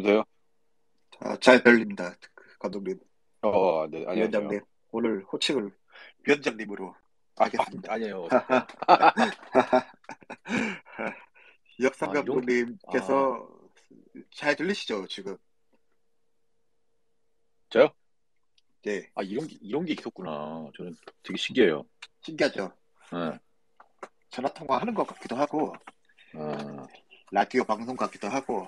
여보세요? 잘 들립니다, 감독님. 네, 안녕하세요. 위원장님, 오늘 호칭을 위원장님으로 하겠습니다. 아니에요, 어색해요. 역상 이런 게, 아, 감독님께서 잘 들리시죠, 지금? 저요? 네, 이런 게 있었구나. 저는 되게 신기해요. 신기하죠? 예, 전화 통화하는 것 같기도 하고, 아, 라디오 방송 같기도 하고,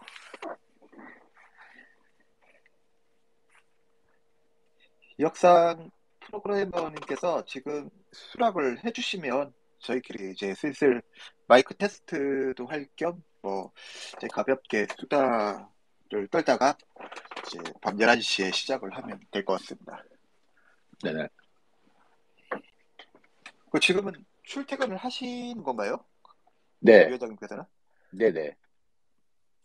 역상 프로그래머님께서 지금 수락을 해주시면 저희끼리 이제 슬슬 마이크 테스트도 할 겸, 이제 가볍게 수다를 떨다가 이제 밤 11시에 시작을 하면 될 것 같습니다. 네네. 지금은 출퇴근을 하시는 건가요? 네, 위원장님께서는? 네네.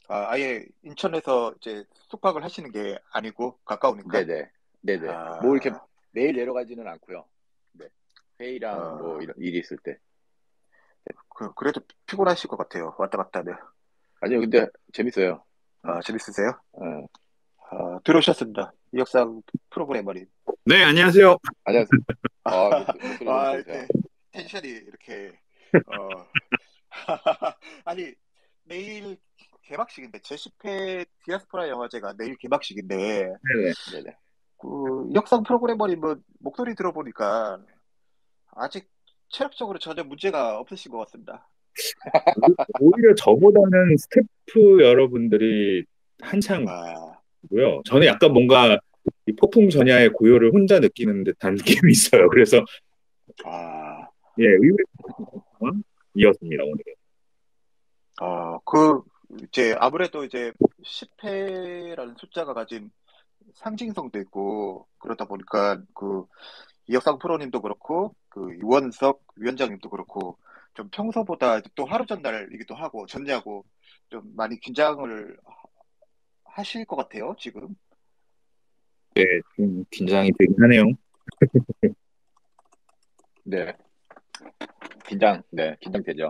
아예 인천에서 이제 숙박을 하시는 게 아니고 가까우니까? 네네. 네네. 뭐 이렇게 아, 매일 내려가지는 않고요. 네. 회의랑 뭐 어, 이런 일이 있을 때. 그래도 피곤하실 것 같아요. 왔다 갔다 하면. 아니요, 근데 재밌어요. 예, 재밌으세요? 예. 들어오셨습니다. 이 역상 프로그래머님. 네, 안녕하세요. 안녕하세요. 목소리 너무 좋으세요. 이렇게 텐션이 이렇게, 어, 아니, 내일 개막식인데, 제10회 디아스포라 영화제가 내일 개막식인데, 네네. 네네. 역상 프로그래머님은 목소리 들어보니까 아직 체력적으로 전혀 문제가 없으신 것 같습니다. 오히려 저보다는 스태프 여러분들이 한창 아, 고요. 저는 약간 뭔가 이 폭풍 전야의 고요를 혼자 느끼는 듯한 느낌이 있어요. 그래서 아, 예, 의외의 상황이었습니다, 오늘. 그, 이제 아무래도 이제 10회라는 숫자가 가진 상징성도 있고, 그러다 보니까 이혁상 프로님도 그렇고, 유원석 위원장님도 그렇고, 좀 평소보다 또 하루 전날이기도 하고, 전냐고 좀 많이 긴장을 하실 것 같아요, 지금. 네, 좀 긴장이 되긴 하네요. 네. 네, 긴장되죠.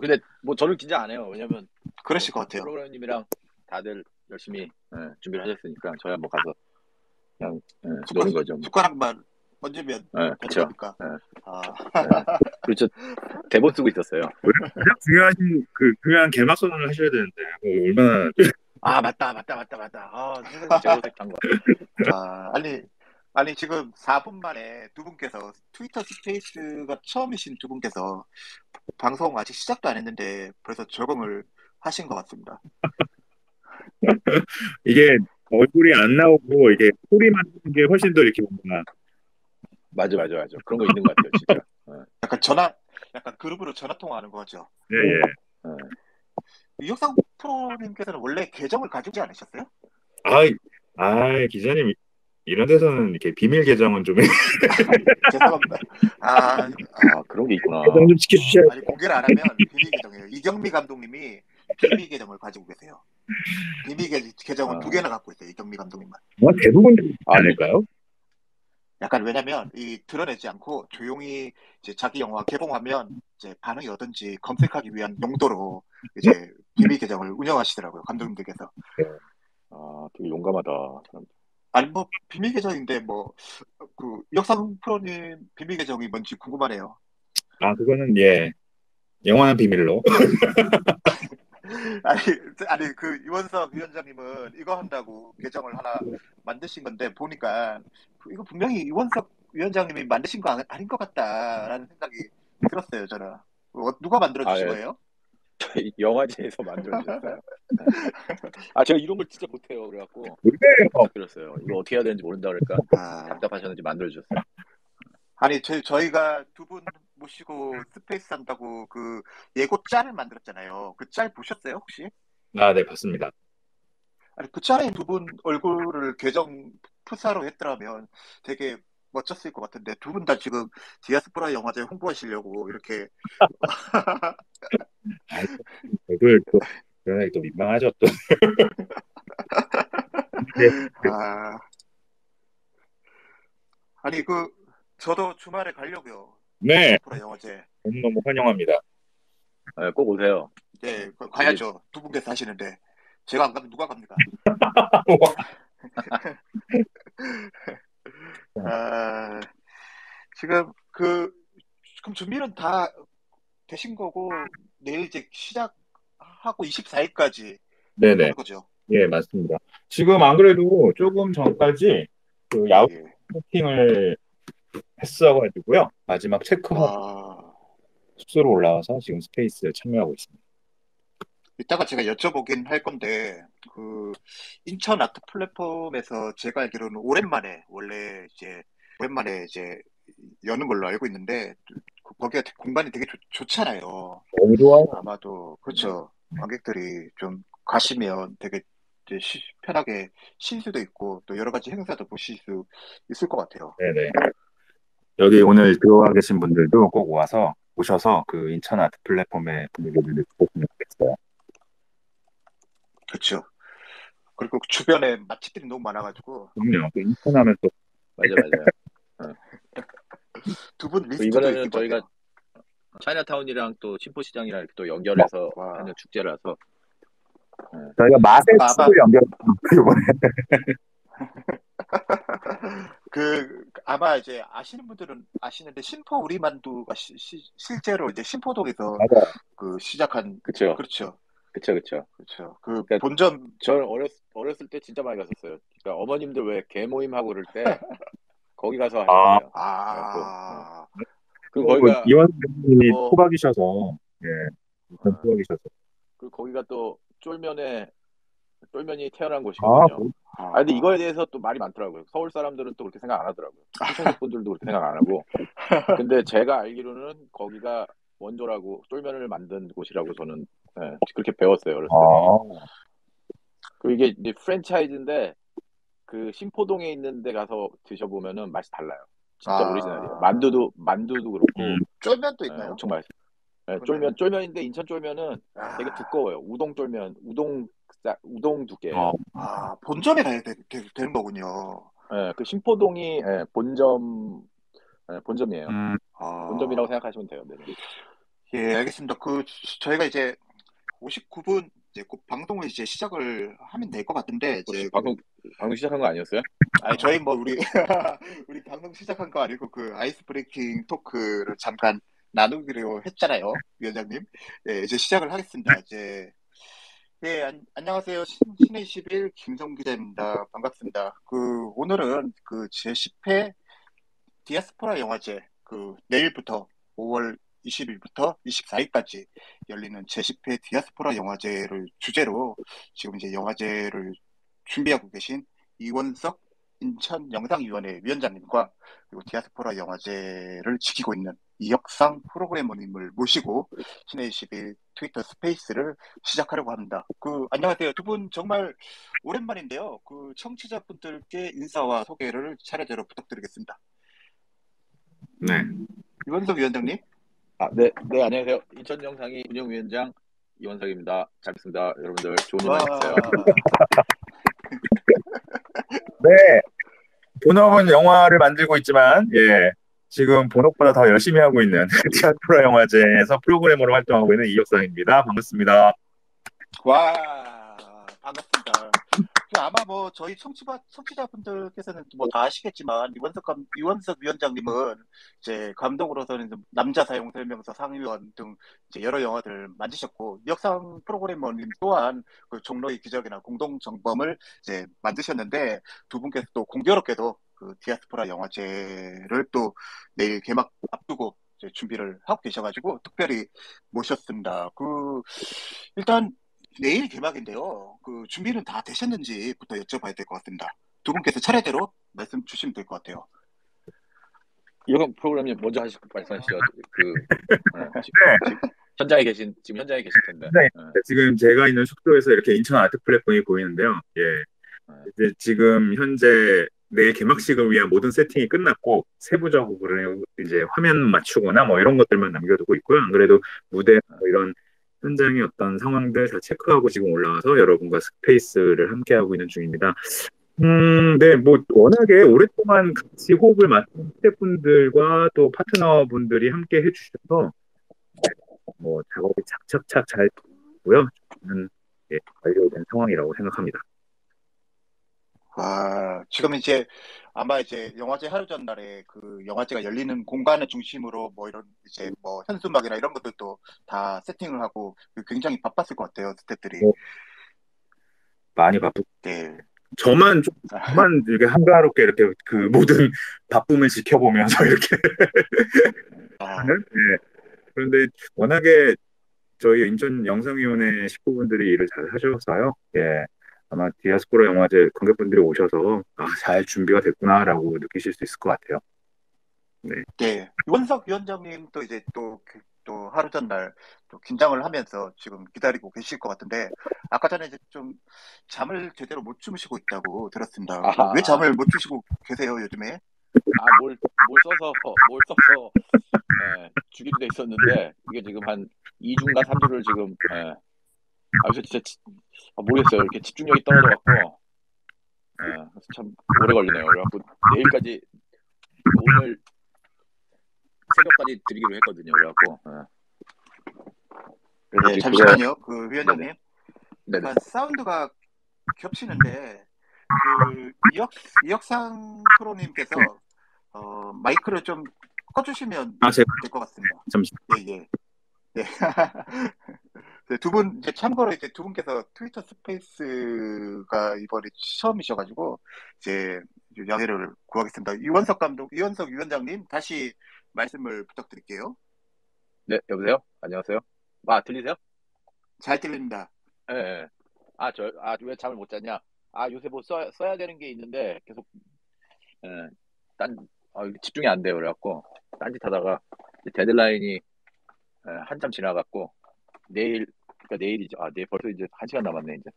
근데 뭐 저는 긴장 안 해요. 왜냐면 뭐 그러실 것 같아요. 프로그램님이랑 다들 열심히 준비를 하셨으니까 저야 뭐 가서 그냥 노는 숟가락, 거죠. 뭐. 숟가락만 얹으면 되는 그쵸. 거니까. 아, 그렇죠. 대본 쓰고 있었어요. 가장 중요하신 중요한 개막선언을 하셔야 되는데 얼마나 맞다. 선생님 제가 어색한 거. 아니, 지금 4분 만에 두 분께서 트위터 스페이스가 처음이신 두 분께서 방송 아직 시작도 안 했는데 벌써 적응을 하신 것 같습니다. 이게 얼굴이 안 나오고 이게 소리만 하는 게 훨씬 더 이렇게 뭔가 맞아. 그런 거 있는 것 같아요, 진짜. 약간 약간 그룹으로 전화 통화하는 거죠. 예, 예. 어. 이혁상 프로님께서는 원래 계정을 가지지 않으셨어요? 아, 기자님 이런 데서는 이렇게 비밀 계정은 좀 죄송합니다. 아, 그런 게 있구나. 계정 좀 지켜주셔야 아니 공개를 안 하면 비밀 계정이에요. 이경미 감독님이 비밀 계정을 가지고 계세요. 계정은 두 아, 개나 갖고 있어요. 이경미 감독님만. 대부분 그렇지 이게 않을까요? 약간 왜냐면 이 드러내지 않고 조용히 이제 자기 영화 개봉하면 이제 반응이 어떤지 검색하기 위한 용도로 이제 비밀 계정을 운영하시더라고요. 감독님들께서. 되게 용감하다. 사람. 아니 뭐 비밀 계정인데 역상 프로님 비밀 계정이 뭔지 궁금하네요. 그거는 예, 영원한 비밀로. 아니 아니 유원석 위원장님은 이거 한다고 계정을 하나 만드신 건데 보니까 이거 분명히 유원석 위원장님이 만드신 거 아닌 것 같다라는 생각이 들었어요. 저는 누가 만들어 주신 예, 거예요? 영화제에서 만들어주셨어요. 제가 이런 걸 진짜 못해요. 그래갖고 의외예요. 부탁드렸어요. 이거 어떻게 해야 되는지 모른다 그러니까 아, 답답하셨는지 만들어주셨어요. 아니 저희가 두 분 모시고 스페이스 한다고 예고 짤을 만들었잖아요. 그 짤 보셨어요 혹시? 네, 봤습니다. 아니 그 짤에 두 분 얼굴을 계정 프사로 했더라면 되게 멋졌을 것 같은데 두 분 다 지금 디아스포라 영화제 홍보하시려고 이렇게 아, 얼굴 또 그러니 또 민망하죠 또. 네, 아 아니 저도 주말에 가려고요. 네, 디아스포라 영화제. 너무너무 환영합니다. 꼭 오세요. 네, 되게 가야죠. 두 분께서 하시는데. 제가 안 가면 누가 갑니까? 아, 지금 그럼 준비는 다 되신 거고 내일 이제 시작하고 24일까지 네네. 하는 거죠. 예, 맞습니다. 지금 안 그래도 조금 전까지 그 예, 야후 예. 채팅을 했어가지고요. 마지막 체크하고 와, 숙소로 올라와서 지금 스페이스에 참여하고 있습니다. 이따가 제가 여쭤보긴 할 건데 그 인천 아트 플랫폼에서 제가 알기로는 오랜만에 이제 여는 걸로 알고 있는데 거기가 공간이 되게 좋잖아요. 너무 좋아요. 아마도 그렇죠. 관객들이 좀 가시면 되게 이제 편하게 쉴 수도 있고 또 여러 가지 행사도 보실 수 있을 것 같아요. 네네. 여기 오늘 들어와 계신 분들도 꼭 와서 오셔서 그 인천 아트 플랫폼의 분위기를 느껴보시면 좋겠어요. 그렇죠. 그리고 주변에 맛집들이 너무 많아가지고 그럼요. 또 인천 하면 또 맞아요. 어. 두 분 그 리스트도 있을 이번에는 것 저희가 같아요. 차이나타운이랑 또 신포시장이랑 이렇게 또 연결해서 와, 하는 축제라서 저희가 맛의 아마 숲을 연결 이번에 아마 이제 아시는 분들은 아시는데 심포 우리만두가 실제로 이제 심포동에서 맞아요. 그 시작한 그쵸 그렇죠. 그쵸. 그렇죠. 그 그러니까 본점 저는 어렸을 때 진짜 많이 갔었어요. 그러니까 어머님들 왜 개모임 하고 그럴 때 거기 가서 아, 하셨어요. 그래갖고 그 또 거기가 이원 선생님이 뭐 토박이셔서 예, 일단 어, 토박이셔서 그 거기가 또 쫄면이 태어난 아, 곳이거든요. 그- 근데 이거에 아, 대해서 또 말이 많더라고요. 서울 사람들은 또 그렇게 생각 안 하더라고요. 충청도 분들도 그렇게 생각 안 하고. 근데 제가 알기로는 거기가 원조라고 쫄면을 만든 곳이라고 저는 그렇게 배웠어요. 어렸을 때. 아, 그 이게 이제 프랜차이즈인데 그 신포동에 있는 데 가서 드셔보면은 맛이 달라요. 진짜 오리지널이에요. 만두도 그렇고 쫄면도 있나요? 엄청 맛있어요. 그러면은 쫄면인데 인천 쫄면은 되게 아, 두꺼워요. 우동 쫄면, 우동 어, 두께예요. 본점에 가야 되는 거군요. 그 신포동이 본점이에요. 음, 본점이라고 아, 생각하시면 돼요. 네. 예, 알겠습니다. 저희가 이제 59분 이제 곧 방송을 이제 시작을 하면 될 것 같은데 혹시 이제 방송 시작한 거 아니었어요? 아니 저희 뭐 우리 우리 방송 시작한 거 아니고 그 아이스 브레이킹 토크를 잠깐 나누기로 했잖아요, 위원장님. 예, 이제 시작을 하겠습니다. 이제 예, 안녕하세요. 신의 11 김성 기자입니다. 반갑습니다. 오늘은 그 제10회 디아스포라 영화제 내일부터 5월 20일부터 24일까지 열리는 제10회 디아스포라 영화제를 주제로 지금 이제 영화제를 준비하고 계신 이원석 인천영상위원회 위원장님과 그리고 디아스포라 영화제를 지키고 있는 이혁상 프로그래머님을 모시고 신의 21 트위터 스페이스를 시작하려고 합니다. 안녕하세요. 두 분 정말 오랜만인데요. 청취자분들께 인사와 소개를 차례대로 부탁드리겠습니다. 네. 이원석 위원장님. 네, 안녕하세요. 인천 영상이 운영위원장 이원석입니다. 잘 뵙습니다. 여러분들 좋은 일 많이 하세요. 네. 본업은 영화를 만들고 있지만, 예, 지금 본업보다 더 열심히 하고 있는 디아스포라 영화제에서 프로그래머로 활동하고 있는 이혁상입니다. 반갑습니다. 와, 반갑습니다. 아마 뭐 저희 청취자분들께서는 뭐 다 아시겠지만 이원석 위원장님은 이제 감독으로서는 남자 사용 설명서 상위원 등 이제 여러 영화들을 만드셨고 역상 프로그래머님 또한 그 종로의 기적이나 공동정범을 이제 만드셨는데 두 분께서 또 공교롭게도 그 디아스포라 영화제를 또 내일 개막 앞두고 이제 준비를 하고 계셔가지고 특별히 모셨습니다. 일단 내일 개막인데요. 준비는 다 되셨는지부터 여쭤봐야 될 것 같습니다. 두 분께서 차례대로 말씀 주시면 될 것 같아요. 이영 프로그램님 먼저 말씀하시죠. 네. 지금 현장에 계실 텐데. 네. 지금 제가 있는 숙소에서 이렇게 인천 아트 플랫폼이 보이는데요. 예. 이제 지금 현재 내일 개막식을 위한 모든 세팅이 끝났고 세부적으로 이제 화면 맞추거나 뭐 이런 것들만 남겨두고 있고요. 안 그래도 무대 뭐 이런 현장의 어떤 상황들 다 체크하고 지금 올라와서 여러분과 스페이스를 함께하고 있는 중입니다. 네, 뭐 워낙에 오랫동안 같이 호흡을 맞춘 스태프분들과 또 파트너분들이 함께 해주셔서 뭐 작업이 착착착 잘 되고요. 예, 완료된 상황이라고 생각합니다. 지금 이제 아마 이제 영화제 하루 전날에 그 영화제가 열리는 공간을 중심으로 뭐 이런 이제 뭐 현수막이나 이런 것들도 다 세팅을 하고 굉장히 바빴을 것 같아요, 스태프들이. 뭐 많이 바쁘. 네. 저만 이렇게 한가롭게 이렇게 그 모든 바쁨을 지켜보면서 이렇게 아, 하는. 예. 그런데 워낙에 저희 인천 영상위원회 식구분들이 일을 잘 하셔서요. 예. 아마 디아스포라 영화제 관객분들이 오셔서 잘 준비가 됐구나라고 느끼실 수 있을 것 같아요. 네. 네. 유원석 위원장님 또 이제 또 하루 전날 또 긴장을 하면서 지금 기다리고 계실 것 같은데 아까 전에 이제 좀 잠을 제대로 못 주무시고 있다고 들었습니다. 왜 아, 잠을 못 주시고 계세요, 요즘에? 뭘 써서, 주기로 돼 있었는데, 이게 지금 한 2주인가 3주를 지금, 그래서 진짜, 모르겠어요. 이렇게 집중력이 떨어져갖고, 그래서 참 오래 걸리네요. 그래갖고, 내일까지, 오늘 새벽까지 드리기로 했거든요. 그래갖고, 그래서 네, 지금 그거, 잠시만요. 그 네네, 위원장님. 네네. 약간 사운드가 겹치는데 그 이혁상 프로님께서 마이크를 좀 꺼주시면 제가 될 것 같습니다. 잠시. 예, 예. 네. 네, 두 분, 이제 참고로 이제 두 분께서 트위터 스페이스가 이번에 처음이셔가지고, 이제 양해를 구하겠습니다. 이원석 위원장님, 다시 말씀을 부탁드릴게요. 네, 여보세요? 안녕하세요? 들리세요? 잘 들립니다. 예, 예. 왜 잠을 못 잤냐? 요새 뭐 써야 되는 게 있는데, 계속, 예, 딴, 이게 집중이 안 돼요. 그래갖고, 딴짓 하다가, 이제 데드라인이, 한참 지나갔고, 그러니까 내일이죠. 내일 벌써 이제 1시간 남았네, 이제.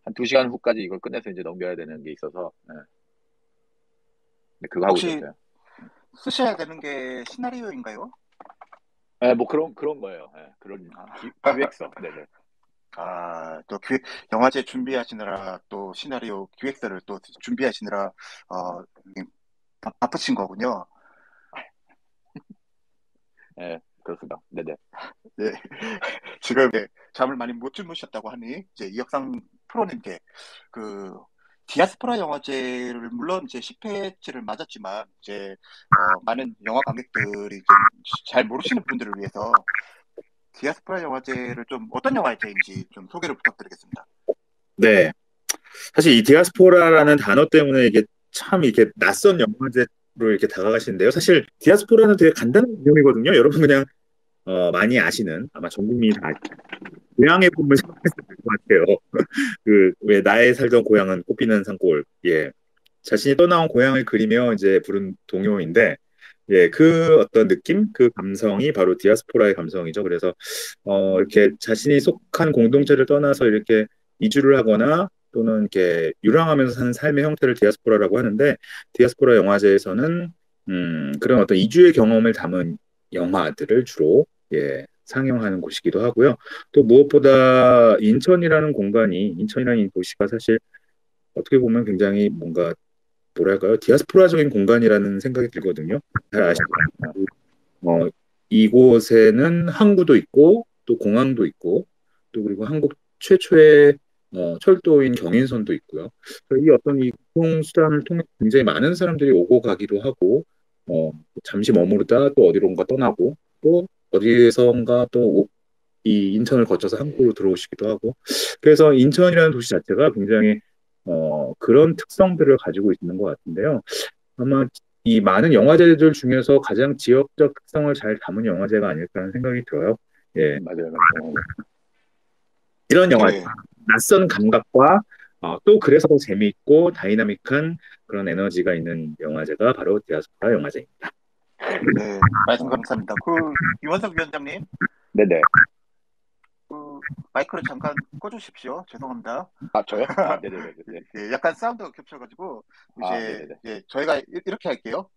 한 2시간 후까지 이걸 끝내서 이제 넘겨야 되는 게 있어서, 네, 그거 하고 혹시 있었어요. 쓰셔야 되는 게 시나리오인가요? 뭐 그런 거예요. 그런 기획서. 네네. 또 영화제 준비하시느라 또 시나리오 기획서를 또 준비하시느라 어, 바쁘신 거군요. 그렇습니다. 네네. 네. 지금 잠을 많이 못 주무셨다고 하니 이제 이혁상 프로님께 그 디아스포라 영화제를 물론 이제 10회째를 맞았지만 이제 많은 영화 관객들이 좀 잘 모르시는 분들을 위해서 디아스포라 영화제를 좀 어떤 영화제인지 좀 소개를 부탁드리겠습니다. 네. 사실 이 디아스포라라는 단어 때문에 이게 참 이렇게 낯선 영화제로 이렇게 다가가시는데요. 사실 디아스포라는 되게 간단한 개념이거든요. 여러분 그냥 많이 아시는 아마 전 국민이 다 고향의 꿈을 생각했을 것 같아요. 그 왜 나의 살던 고향은 꽃피는 산골. 예. 자신이 떠나온 고향을 그리며 이제 부른 동요인데 예, 그 어떤 느낌, 그 감성이 바로 디아스포라의 감성이죠. 그래서 이렇게 자신이 속한 공동체를 떠나서 이렇게 이주를 하거나 또는 이렇게 유랑하면서 사는 삶의 형태를 디아스포라라고 하는데 디아스포라 영화제에서는 그런 어떤 이주의 경험을 담은 영화들을 주로 예, 상영하는 곳이기도 하고요. 또 무엇보다 인천이라는 이 도시가 사실 어떻게 보면 굉장히 뭔가 뭐랄까요? 디아스포라적인 공간이라는 생각이 들거든요. 잘 아시죠? 어, 이곳에는 항구도 있고 또 공항도 있고 또 그리고 한국 최초의 철도인 경인선도 있고요. 그래서 이 어떤 이 교통수단을 통해 굉장히 많은 사람들이 오고 가기도 하고 잠시 머무르다 또 어디론가 떠나고 또 어디에선가 또 이 인천을 거쳐서 한국으로 들어오시기도 하고 그래서 인천이라는 도시 자체가 굉장히 그런 특성들을 가지고 있는 것 같은데요. 아마 이 많은 영화제들 중에서 가장 지역적 특성을 잘 담은 영화제가 아닐까 하는 생각이 들어요. 예, 맞아요, 맞아요. 이런 영화, 네, 낯선 감각과 또 그래서 더 재미있고 다이나믹한 그런 에너지가 있는 영화제가 바로 디아스포라 영화제입니다. 네, 말씀 감사합니다. 이원석 위원장님, 네네. 그 마이크를 잠깐 꺼주십시오. 죄송합니다. 저요? 네네네. 네. 예, 약간 사운드가 겹쳐가지고 이제 네네네. 저희가 이렇게 할게요.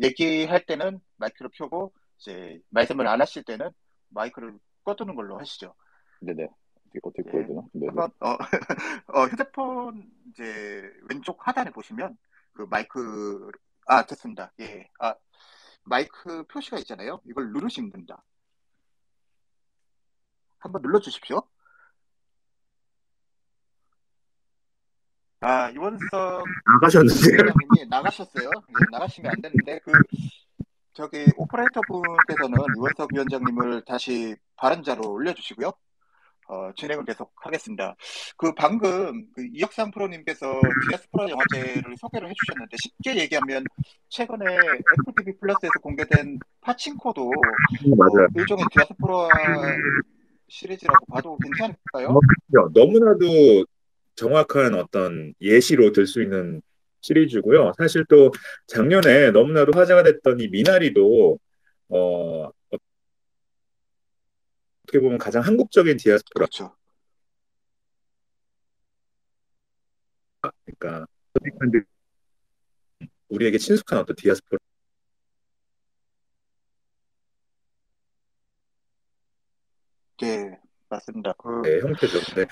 얘기할 때는 마이크를 켜고 이제 말씀을 안 하실 때는 마이크를 꺼두는 걸로 하시죠. 네네. 어떻게 예, 보여주나? 네네. 한번 휴대폰 이제 왼쪽 하단에 보시면 그 마이크 됐습니다. 예, 마이크 표시가 있잖아요. 이걸 누르시면 됩니다. 한번 눌러주십시오. 이원석 나가셨는데요. 위원장님이 나가셨어요. 예, 나가시면 안 되는데 저기 오퍼레이터 분께서는 이원석 위원장님을 다시 발언자로 올려주시고요. 진행을 계속 하겠습니다. 방금 이혁상 프로님께서 디아스포라 영화제를 소개를 해주셨는데 쉽게 얘기하면 최근에 애플 TV 플러스에서 공개된 파친코도 맞아요. 일종의 디아스포라 시리즈라고 봐도 괜찮을까요? 너무나도 정확한 어떤 예시로 들 수 있는 시리즈고요. 사실 또 작년에 너무나도 화제가 됐던 이 미나리도 어떻게 보면 가장 한국적인 디아스포라, 그렇죠. 그러니까 우리에게 친숙한 어떤 디아스포라 네, 맞습니다. 의 형태죠. 근데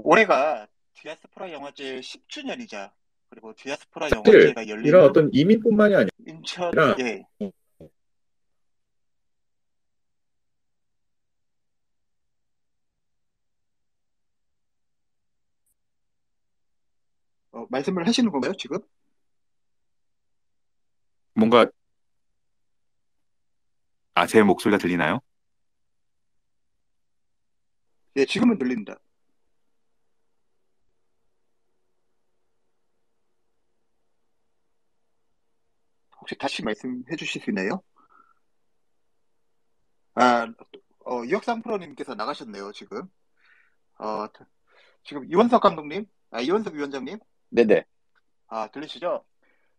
올해가 디아스포라 영화제 10주년이자 그리고 디아스포라 사실 영화제가 이런 열리는 어떤 이민뿐만이 인천, 아니라 예, 말씀을 하시는 건가요, 지금? 뭔가 제 목소리가 들리나요? 예, 지금은 들립니다. 혹시 다시 말씀해 주실 수 있나요? 아, 이혁상 프로님께서 나가셨네요, 지금. 어, 지금 이원석 감독님, 이원석 위원장님, 네네. 들리시죠?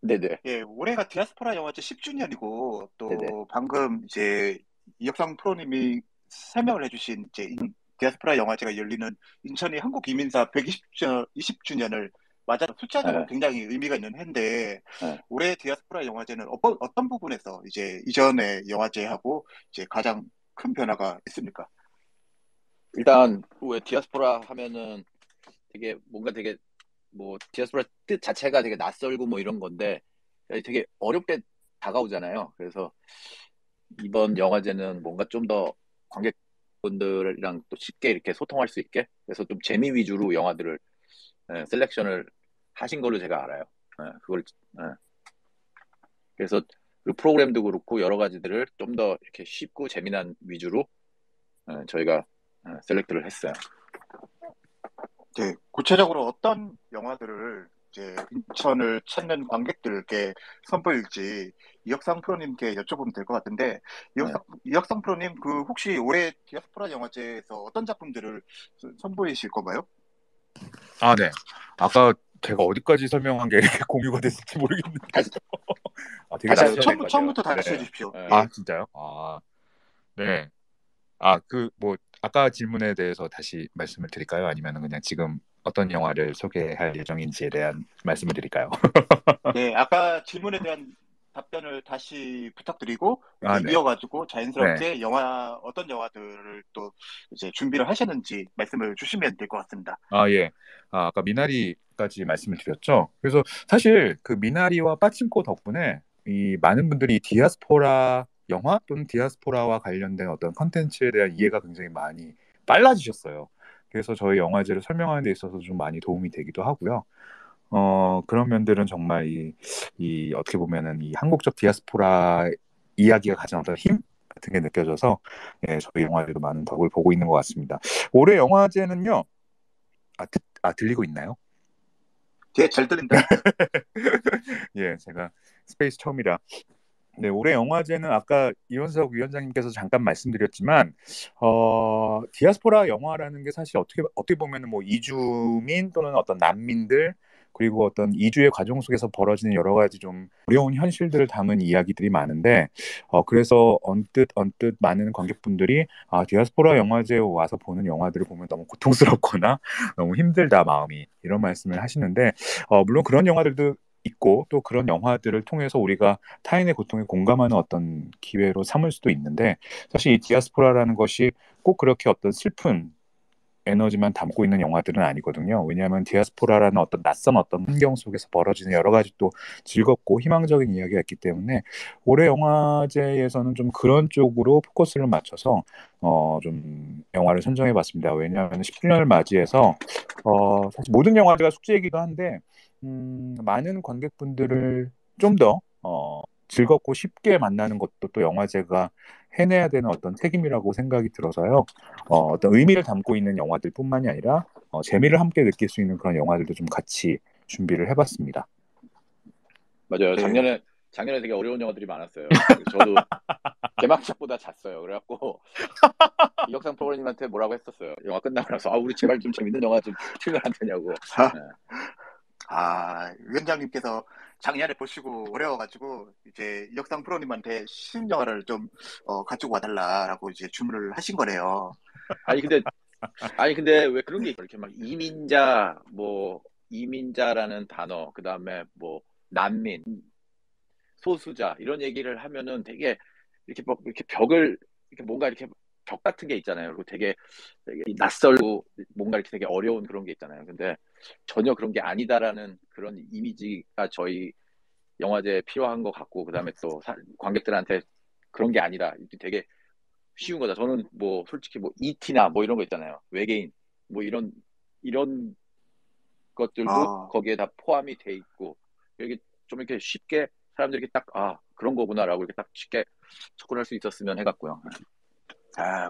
네네. 예, 올해가 디아스포라 영화제 10주년이고, 네네. 또 방금 이제 이혁상 프로님이 설명을 해주신 디아스포라 영화제가 열리는 인천이 한국 이민사 120주년을 맞아 숫자적으로 네, 굉장히 의미가 있는 해인데, 네. 올해 디아스포라 영화제는 어떤 부분에서 이제 이전의 영화제하고 이제 가장 큰 변화가 있습니까? 일단 왜 디아스포라 하면은 되게 뭔가 되게 뭐 디아스포라 뜻 자체가 되게 낯설고 뭐 이런 건데 되게 어렵게 다가오잖아요. 그래서 이번 영화제는 뭔가 좀 더 관객분들이랑 또 쉽게 이렇게 소통할 수 있게 그래서 좀 재미 위주로 영화들을 셀렉션을 하신 걸로 제가 알아요. 그걸 그래서 그 프로그램도 그렇고 여러 가지들을 좀 더 이렇게 쉽고 재미난 위주로 저희가 셀렉트를 했어요. 네, 구체적으로 어떤 영화들을 이제 인천을 찾는 관객들께 선보일지 이혁상 프로님께 여쭤보면 될 것 같은데 네. 이혁상 프로님 혹시 올해 디아스포라 영화제에서 어떤 작품들을 선보이실 건가요? 네. 아까 제가 어디까지 설명한 게 이렇게 공유가 됐을지 모르겠는데. 다시 되게 다시 하셔도 될 것 같아요. 처음부터 다시 네. 해주십시오. 네. 예. 진짜요? 네. 뭐 아까 질문에 대해서 다시 말씀을 드릴까요? 아니면 그냥 지금 어떤 영화를 소개할 예정인지에 대한 말씀을 드릴까요? 네, 아까 질문에 대한 답변을 다시 부탁드리고 이제 네. 이어가지고 네. 자연스럽게 어떤 영화들을 또 이제 준비를 하셨는지 말씀을 주시면 될 것 같습니다. 예. 아까 미나리까지 말씀을 드렸죠. 그래서 사실 그 미나리와 빠친코 덕분에 이 많은 분들이 디아스포라 영화 또는 디아스포라와 관련된 어떤 컨텐츠에 대한 이해가 굉장히 많이 빨라지셨어요. 그래서 저희 영화제를 설명하는 데 있어서 좀 많이 도움이 되기도 하고요. 그런 면들은 정말 이 어떻게 보면은 이 한국적 디아스포라 이야기가 가진 어떤 힘 같은 게 느껴져서 저희 영화제도 많은 덕을 보고 있는 것 같습니다. 올해 영화제는요. 들리고 있나요? 네, 잘 들린다. 예, 제가 스페이스 처음이라. 네, 올해 영화제는 아까 이원석 위원장님께서 잠깐 말씀드렸지만, 디아스포라 영화라는 게 사실 어떻게 보면은 뭐 이주민 또는 어떤 난민들 그리고 어떤 이주의 과정 속에서 벌어지는 여러 가지 좀 어려운 현실들을 담은 이야기들이 많은데, 그래서 언뜻 많은 관객분들이 디아스포라 영화제에 와서 보는 영화들을 보면 너무 고통스럽거나 너무 힘들다 마음이 이런 말씀을 하시는데, 물론 그런 영화들도 있고 또 그런 영화들을 통해서 우리가 타인의 고통에 공감하는 어떤 기회로 삼을 수도 있는데 사실 이 디아스포라라는 것이 꼭 그렇게 어떤 슬픈 에너지만 담고 있는 영화들은 아니거든요. 왜냐하면 디아스포라라는 어떤 낯선 어떤 환경 속에서 벌어지는 여러 가지 또 즐겁고 희망적인 이야기가 있기 때문에 올해 영화제에서는 좀 그런 쪽으로 포커스를 맞춰서 좀 영화를 선정해봤습니다. 왜냐하면 10주년을 맞이해서 사실 모든 영화제가 숙제이기도 한데 많은 관객분들을 좀 더 즐겁고 쉽게 만나는 것도 또 영화제가 해내야 되는 어떤 책임이라고 생각이 들어서요. 어떤 의미를 담고 있는 영화들뿐만이 아니라 재미를 함께 느낄 수 있는 그런 영화들도 좀 같이 준비를 해봤습니다. 맞아요. 네. 작년에 되게 어려운 영화들이 많았어요. 저도 개막작보다 잤어요. 그래갖고 이혁상 프로님한테 뭐라고 했었어요. 영화 끝나고 나서 우리 제발 좀 재밌는 영화 좀 틀면 안 되냐고. 네. 위원장님께서 작년에 보시고 어려워가지고 이제 이혁상 프로님한테 쉬운 영화를 좀 가지고 와달라라고 이제 주문을 하신 거네요. 아니 근데 왜 그런 게 있어? 이렇게 막 이민자라는 단어, 그 다음에 뭐 난민, 소수자 이런 얘기를 하면은 되게 이렇게 막 이렇게 이렇게 뭔가 이렇게 벽 같은 게 있잖아요. 그리고 되게 낯설고 뭔가 이렇게 되게 어려운 그런 게 있잖아요. 근데 전혀 그런 게 아니다라는 그런 이미지가 저희 영화제에 필요한 것 같고, 그 다음에 또 관객들한테 그런 게 아니다. 이게 되게 쉬운 거다. 저는 뭐 솔직히 뭐 이티나 뭐 이런 거 있잖아요. 외계인 뭐 이런 것들도 아, 거기에 다 포함이 돼 있고, 이게 좀 이렇게 쉽게 사람들이 딱 그런 거구나라고 이렇게 딱 쉽게 접근할 수 있었으면 해갖고요.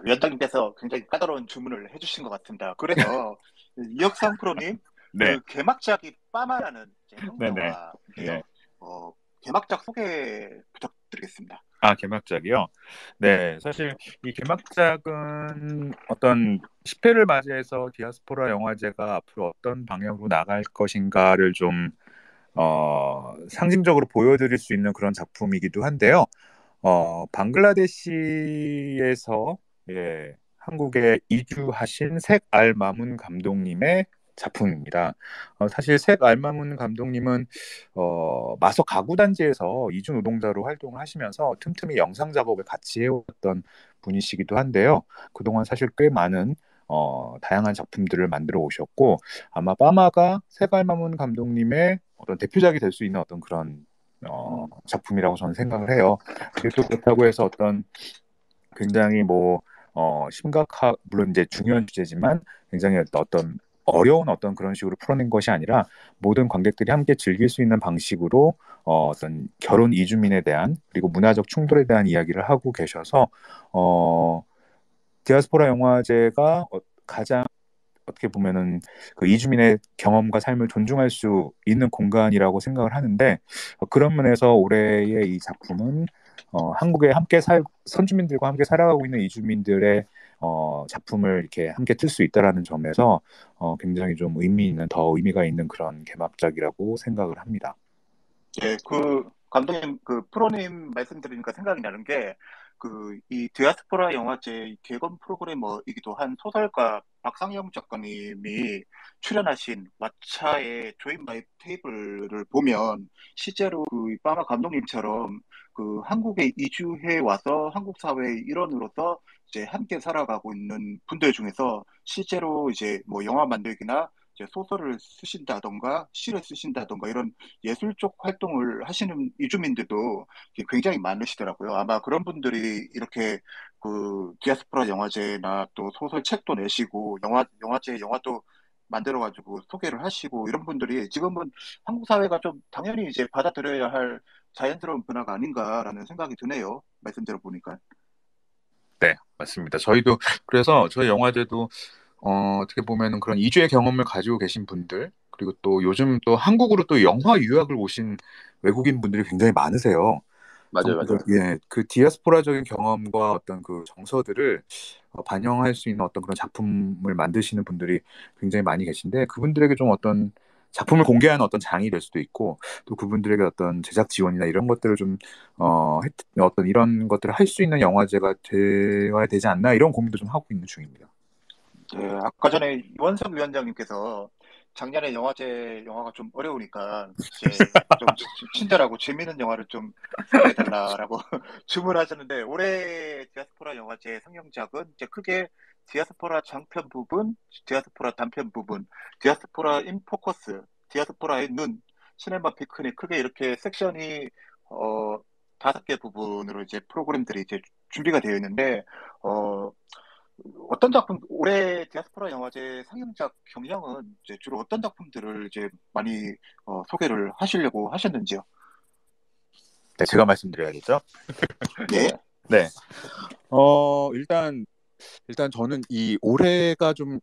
위원장님께서 굉장히 까다로운 주문을 해주신 것 같습니다. 그래서 이혁상 프로님 네, 그 개막작이 빠마라는 이제 한국 네네. 영화인데요. 네. 개막작 소개 부탁드리겠습니다. 개막작이요? 네, 사실 이 개막작은 어떤 10회를 맞이해서 디아스포라 영화제가 앞으로 어떤 방향으로 나갈 것인가를 좀 상징적으로 보여드릴 수 있는 그런 작품이기도 한데요. 방글라데시에서 한국에 이주하신 색 알마문 감독님의 작품입니다. 사실 색 알마문 감독님은 마석 가구 단지에서 이주 노동자로 활동을 하시면서 틈틈이 영상 작업을 같이 해왔던 분이시기도 한데요. 그동안 사실 꽤 많은 다양한 작품들을 만들어 오셨고 아마 빠마가 색 알마문 감독님의 어떤 대표작이 될 수 있는 어떤 그런 작품이라고 저는 생각을 해요. 그게 또 그렇다고 해서 어떤 굉장히 물론 이제 중요한 주제지만 굉장히 어떤 어려운 어떤 그런 식으로 풀어낸 것이 아니라 모든 관객들이 함께 즐길 수 있는 방식으로 어떤 결혼 이주민에 대한 그리고 문화적 충돌에 대한 이야기를 하고 계셔서 디아스포라 영화제가 가장 어떻게 보면은 그 이주민의 경험과 삶을 존중할 수 있는 공간이라고 생각을 하는데 그런 면에서 올해의 이 작품은 한국에 선주민들과 함께 살아가고 있는 이주민들의 작품을 이렇게 함께 틀 수 있다라는 점에서 굉장히 좀 더 의미가 있는 그런 개막작이라고 생각을 합니다. 예, 감독님, 프로님 말씀드리니까 생각이 나는 게, 이 디아스포라 영화제 개건 프로그래머이기도 한 소설가 박상영 작가님이 출연하신 왓챠의 조인 마이 테이블을 보면, 실제로 이빠마 감독님처럼 한국에 이주해 와서 한국 사회의 일원으로서 이제 함께 살아가고 있는 분들 중에서 실제로 이제 뭐 영화 만들기나 이제 소설을 쓰신다던가 시를 쓰신다던가 이런 예술 쪽 활동을 하시는 이주민들도 굉장히 많으시더라고요. 아마 그런 분들이 이렇게 디아스포라 영화제나 또 소설책도 내시고 영화제 영화도 만들어가지고 소개를 하시고 이런 분들이 지금은 한국 사회가 좀 당연히 이제 받아들여야 할 자연스러운 변화가 아닌가라는 생각이 드네요. 말씀 들어보니까. 네, 맞습니다. 저희도 그래서 저희 영화제도 어떻게 보면은 그런 이주의 경험을 가지고 계신 분들, 그리고 또 요즘 또 한국으로 또 영화 유학을 오신 외국인 분들이 굉장히 많으세요. 맞아요. 그 디아스포라적인 경험과 어떤 그 정서들을 반영할 수 있는 어떤 그런 작품을 만드시는 분들이 굉장히 많이 계신데 그분들에게 좀 어떤 작품을 공개하는 어떤 장이 될 수도 있고 또 그분들에게 어떤 제작 지원이나 이런 것들을 좀 어떤 이런 것들을 할 수 있는 영화제가 되어야 되지 않나 이런 고민도 좀 하고 있는 중입니다. 네, 아까 전에 이원석 위원장님께서 작년에 영화가 좀 어려우니까 이제 좀 친절하고 재미있는 영화를 좀 소개해달라라고 주문하셨는데 올해 디아스포라 영화제 상영작은 이제 크게 디아스포라 장편 부분, 디아스포라 단편 부분, 디아스포라 인 포커스, 디아스포라의 눈, 시네마 피크닉 크게 이렇게 섹션이 어, 5개 부분으로 이제 프로그램들이 이제 준비가 되어 있는데 어, 어떤 작품 올해 디아스포라 영화제 상영작 경향은 이제 주로 어떤 작품들을 이제 많이 소개를 하시려고 하셨는지요? 네, 제가 말씀드려야겠죠. 네. 네. 일단 저는 이 올해가 좀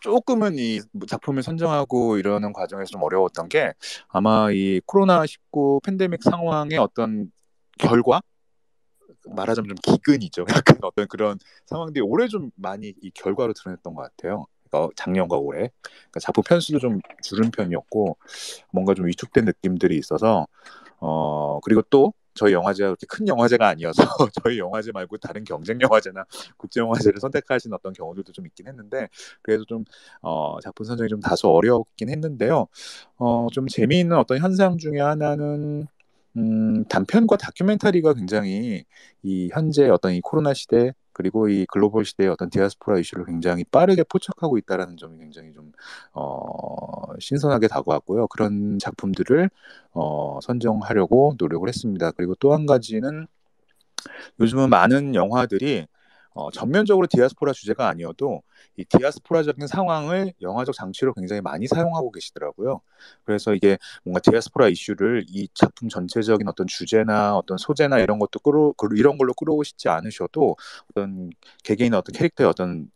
조금은 이 작품을 선정하고 이러는 과정에서 좀 어려웠던 게 아마 이 코로나19 팬데믹 상황의 어떤 결과 말하자면 좀 기근이죠. 약간 어떤 그런 상황들이 올해 좀 많이 이 결과로 드러냈던 것 같아요. 그러니까 작년과 올해 그러니까 작품 편수도 좀 줄은 편이었고 뭔가 좀 위축된 느낌들이 있어서 그리고 또 저희 영화제가 그렇게 큰 영화제가 아니어서 저희 영화제 말고 다른 경쟁 영화제나 국제 영화제를 선택하신 어떤 경우들도 좀 있긴 했는데 그래도 좀 작품 선정이 좀 다소 어렵긴 했는데요. 좀 재미있는 어떤 현상 중에 하나는 단편과 다큐멘터리가 굉장히 이 현재 어떤 이 코로나 시대 그리고 이 글로벌 시대의 어떤 디아스포라 이슈를 굉장히 빠르게 포착하고 있다라는 점이 굉장히 좀 신선하게 다가왔고요. 그런 작품들을 선정하려고 노력을 했습니다. 그리고 또 한 가지는 요즘은 많은 영화들이 전면적으로 디아스포라 주제가 아니어도 이 디아스포라적인 상황을 영화적 장치로 굉장히 많이 사용하고 계시더라고요. 그래서 이게 뭔가 디아스포라 이슈를 이 작품 전체적인 어떤 주제나 어떤 소재나 이런 것도 이런 걸로 끌어오시지 않으셔도 어떤 개개인의 어떤 캐릭터의 어떤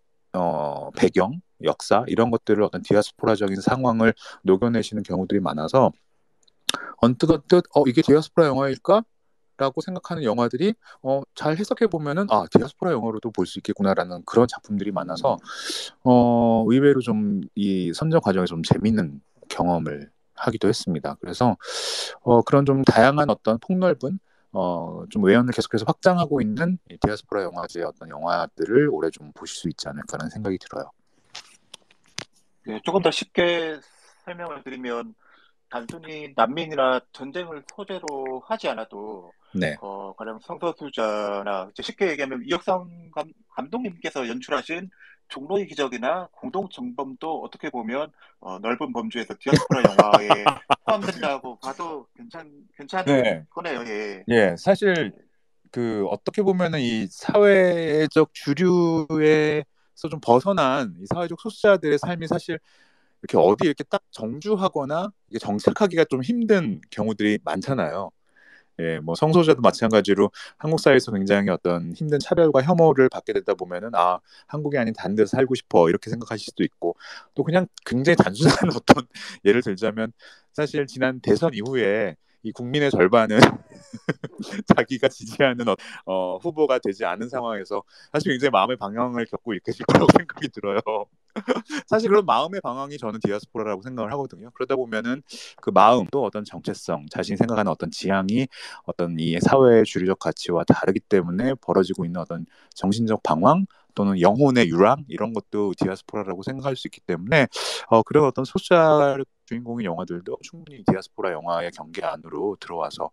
배경, 역사 이런 것들을 어떤 디아스포라적인 상황을 녹여내시는 경우들이 많아서 언뜻 이게 디아스포라 영화일까? 라고 생각하는 영화들이 잘 해석해 보면은 디아스포라 영화로도 볼 수 있겠구나라는 그런 작품들이 많아서 의외로 좀 이 선정 과정에서 좀 재밌는 경험을 하기도 했습니다. 그래서 그런 좀 다양한 어떤 폭넓은 좀 외연을 계속해서 확장하고 있는 이 디아스포라 영화제의 어떤 영화들을 올해 좀 보실 수 있지 않을까라는 생각이 들어요. 네, 조금 더 쉽게 설명을 드리면 단순히 난민이나 전쟁을 소재로 하지 않아도 네. 가령 성서수자나 이제 쉽게 얘기하면 이혁상 감독님께서 연출하신 종로의 기적이나 공동정범도 어떻게 보면 넓은 범주에서 디아스포라 영화에 포함된다고 봐도 괜찮은 네. 거네요. 예. 예, 사실 그 어떻게 보면은 이 사회적 주류에서 좀 벗어난 이 사회적 소수자들의 삶이 사실 이렇게 어디 이렇게 딱 정주하거나 이게 정착하기가 좀 힘든 경우들이 많잖아요. 예, 뭐 성소수자도 마찬가지로 한국 사회에서 굉장히 어떤 힘든 차별과 혐오를 받게 되다 보면은 한국이 아닌 다른 데서 살고 싶어 이렇게 생각하실 수도 있고 또 그냥 굉장히 단순한 어떤 예를 들자면 사실 지난 대선 이후에 이 국민의 절반은 자기가 지지하는 후보가 되지 않은 상황에서 사실 굉장히 마음의 방황을 겪고 계실 거라고 생각이 들어요. 사실 그런 마음의 방황이 저는 디아스포라라고 생각을 하거든요. 그러다 보면은 그 마음도 어떤 정체성, 자신이 생각하는 어떤 지향이 어떤 이 사회의 주류적 가치와 다르기 때문에 벌어지고 있는 어떤 정신적 방황 또는 영혼의 유랑 이런 것도 디아스포라라고 생각할 수 있기 때문에 그런 어떤 소셜 주인공의 영화들도 충분히 디아스포라 영화의 경계 안으로 들어와서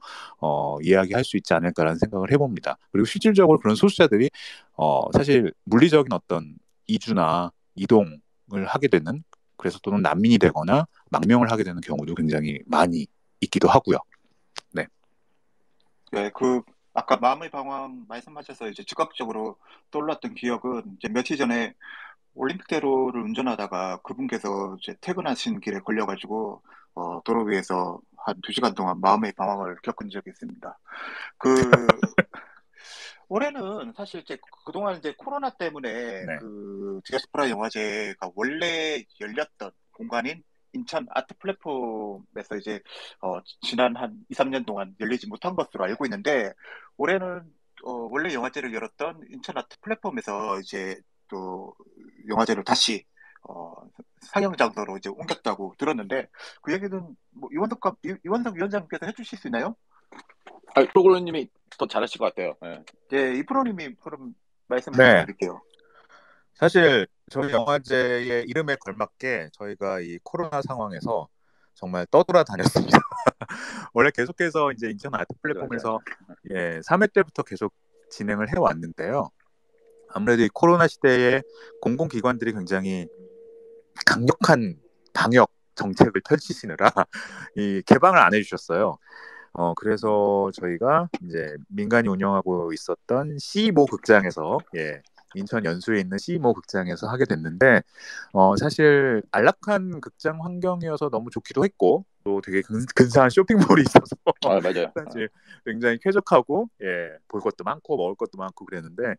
이야기할 수 있지 않을까라는 생각을 해봅니다. 그리고 실질적으로 그런 소수자들이 사실 물리적인 어떤 이주나 이동을 하게 되는 그래서 또는 난민이 되거나 망명을 하게 되는 경우도 굉장히 많이 있기도 하고요. 네. 네, 아까 마음의 방황 말씀하셔서 이제 즉각적으로 떠올랐던 기억은 이제 며칠 전에 올림픽대로를 운전하다가 그분께서 이제 퇴근하신 길에 걸려가지고 도로 위에서 한 2시간 동안 마음의 방황을 겪은 적이 있습니다. 올해는 사실 이제 그동안 이제 코로나 때문에 네. 그 디아스포라 영화제가 원래 열렸던 공간인 인천 아트 플랫폼에서 이제 지난 한 2, 3년 동안 열리지 못한 것으로 알고 있는데 올해는 원래 영화제를 열었던 인천 아트 플랫폼에서 이제 또 영화제를 다시 상영 장소로 이제 옮겼다고 들었는데 그 얘기는 뭐 이원석 위원장님께서 해주실 수 있나요? 프로그램님이 더 잘하실 것 같아요. 네. 네, 이 프로님이 그럼 말씀 네. 부탁드릴게요. 사실 저희 영화제의 이름에 걸맞게 저희가 이 코로나 상황에서 정말 떠돌아다녔습니다. 원래 계속해서 이제 인천 아트 플랫폼에서 맞아. 3회 때부터 계속 진행을 해왔는데요. 아무래도 이 코로나 시대에 공공기관들이 굉장히 강력한 방역 정책을 펼치시느라 이 개방을 안 해주셨어요. 그래서 저희가 이제 민간이 운영하고 있었던 C모 극장에서 인천 연수에 있는 C모 극장에서 하게 됐는데 사실 안락한 극장 환경이어서 너무 좋기도 했고 또 되게 근사한 쇼핑몰이 있어서 맞아요. 사실 굉장히 쾌적하고 볼 것도 많고 먹을 것도 많고 그랬는데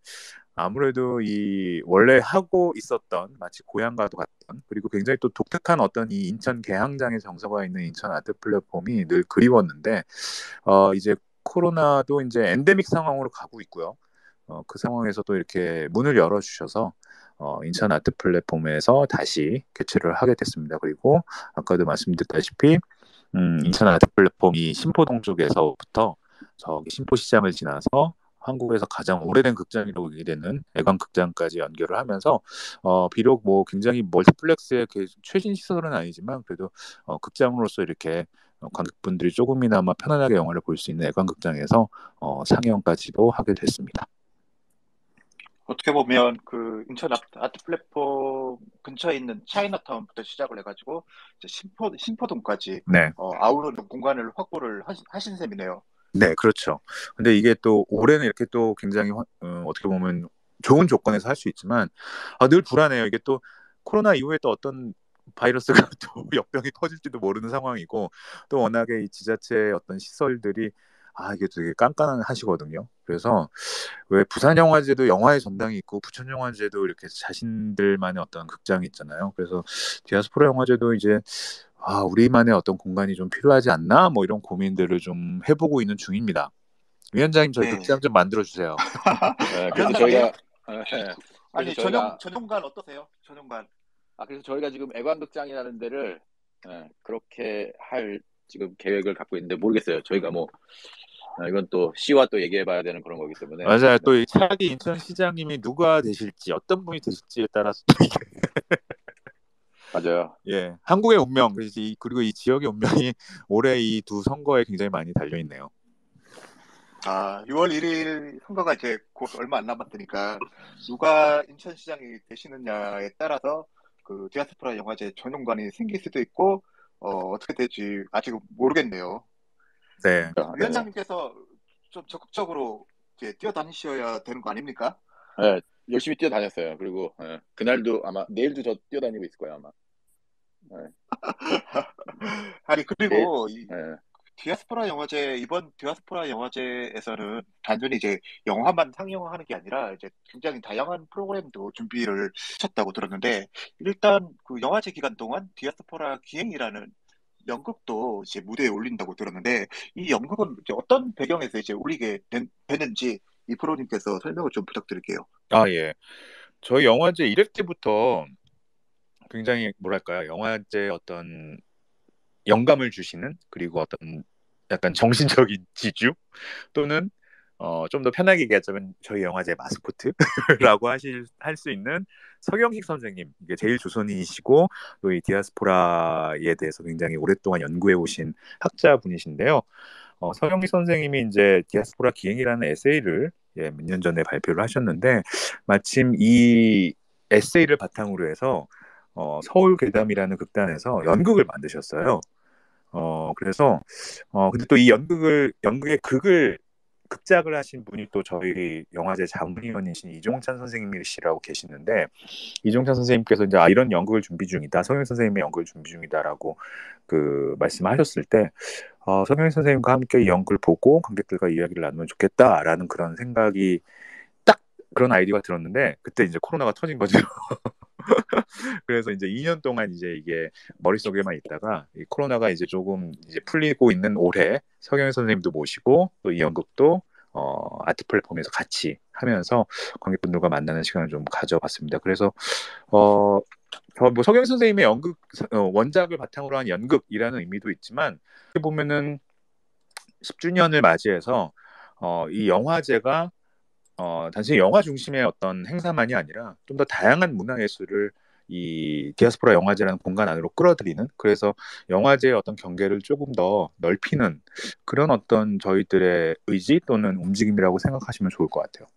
아무래도 이 원래 하고 있었던 마치 고향과도 같던 그리고 굉장히 또 독특한 어떤 이 인천 개항장의 정서가 있는 인천 아트 플랫폼이 늘 그리웠는데 이제 코로나도 이제 엔데믹 상황으로 가고 있고요. 그 상황에서도 이렇게 문을 열어주셔서 인천 아트 플랫폼에서 다시 개최를 하게 됐습니다. 그리고 아까도 말씀드렸다시피 인천 아트 플랫폼이 신포동 쪽에서부터 저기 신포시장을 지나서 한국에서 가장 오래된 극장이라고 얘기되는 애관극장까지 연결을 하면서 비록 뭐 굉장히 멀티플렉스의 최신 시설은 아니지만 그래도 극장으로서 이렇게 관객분들이 조금이나마 편안하게 영화를 볼 수 있는 애관극장에서 상영까지도 하게 됐습니다. 어떻게 보면 그 인천 아트 플랫폼 근처에 있는 차이나타운부터 시작을 해가지고 이제 신포동까지 네. 아우르는 공간을 확보를 하신 셈이네요. 네, 그렇죠. 근데 이게 또 올해는 이렇게 또 굉장히 어떻게 보면 좋은 조건에서 할 수 있지만 늘 불안해요. 이게 또 코로나 이후에 또 어떤 바이러스가 또 역병이 터질지도 모르는 상황이고 또 워낙에 이 지자체의 어떤 시설들이 이게 되게 깐깐하시거든요. 그래서 왜 부산영화제도 영화의 전당이 있고 부천영화제도 이렇게 자신들만의 어떤 극장이 있잖아요. 그래서 디아스포라 영화제도 이제 우리만의 어떤 공간이 좀 필요하지 않나? 뭐 이런 고민들을 좀 해보고 있는 중입니다. 위원장님 저희 극장 좀 만들어주세요. 그래서 저희가 아니 전용관 어떠세요? 전용관. 그래서 저희가 지금 애관극장이라는 데를 그렇게 할 지금 계획을 갖고 있는데 모르겠어요. 저희가 뭐 이건 또 C와 또 얘기해봐야 되는 그런 거기 때문에. 맞아요. 또 이 차기 인천시장님이 누가 되실지 어떤 분이 되실지에 따라서 맞아요. 한국의 운명 그리고 이 지역의 운명이 올해 이 두 선거에 굉장히 많이 달려 있네요. 6월 1일 선거가 이제 곧 얼마 안 남았으니까 누가 인천시장이 되시느냐에 따라서 그 디아스포라 영화제 전용관이 생길 수도 있고 어떻게 될지 아직 모르겠네요. 네. 위원장님께서 좀 적극적으로 이제 뛰어다니셔야 되는 거 아닙니까? 네, 열심히 뛰어다녔어요. 그리고 그날도 아마 내일도 저 뛰어다니고 있을 거예요 아마. 아니 그리고 디아스포라 영화제 이번 디아스포라 영화제에서는 단순히 이제 영화만 상영하는 게 아니라 이제 굉장히 다양한 프로그램도 준비를 하셨다고 들었는데 일단 그 영화제 기간 동안 디아스포라 기행이라는 연극도 이제 무대에 올린다고 들었는데 이 연극은 이제 어떤 배경에서 이제 올리게 되는지 이 프로님께서 설명을 좀 부탁드릴게요. 예. 저희 영화제 1회 때부터 굉장히 뭐랄까요 영화제 어떤 영감을 주시는 그리고 어떤 약간 정신적인 지주 또는 좀 더 편하게 얘기하자면 저희 영화제 마스코트라고 할 수 있는 서경식 선생님 이게 제일 조선인이시고 또 이 디아스포라에 대해서 굉장히 오랫동안 연구해 오신 학자분이신데요. 서경식 선생님이 이제 디아스포라 기행이라는 에세이를 몇 년 전에 발표를 하셨는데 마침 이 에세이를 바탕으로 해서 서울 괴담이라는 극단에서 연극을 만드셨어요. 그래서 근데 또 이 연극의 극작을 하신 분이 또 저희 영화제 자문위원이신 이종찬 선생님이시라고 계시는데 이종찬 선생님께서 이제 이런 연극을 준비 중이다, 성영 선생님의 연극을 준비 중이다라고 그 말씀하셨을 때 성영 선생님과 함께 이 연극을 보고 관객들과 이야기를 나누면 좋겠다라는 그런 생각이 딱 그런 아이디어가 들었는데 그때 이제 코로나가 터진 거죠. 그래서 이제 2년 동안 이제 이게 머릿속에만 있다가 이 코로나가 이제 조금 이제 풀리고 있는 올해 서경영 선생님도 모시고 또 이 연극도 아트 플랫폼에서 같이 하면서 관객분들과 만나는 시간을 좀 가져봤습니다. 그래서 뭐 서경영 선생님의 연극 원작을 바탕으로 한 연극이라는 의미도 있지만 보면은 10주년을 맞이해서 이 영화제가 단순히 영화 중심의 어떤 행사만이 아니라 좀 더 다양한 문화예술을 이 디아스포라 영화제라는 공간 안으로 끌어들이는 그래서 영화제의 어떤 경계를 조금 더 넓히는 그런 어떤 저희들의 의지 또는 움직임이라고 생각하시면 좋을 것 같아요.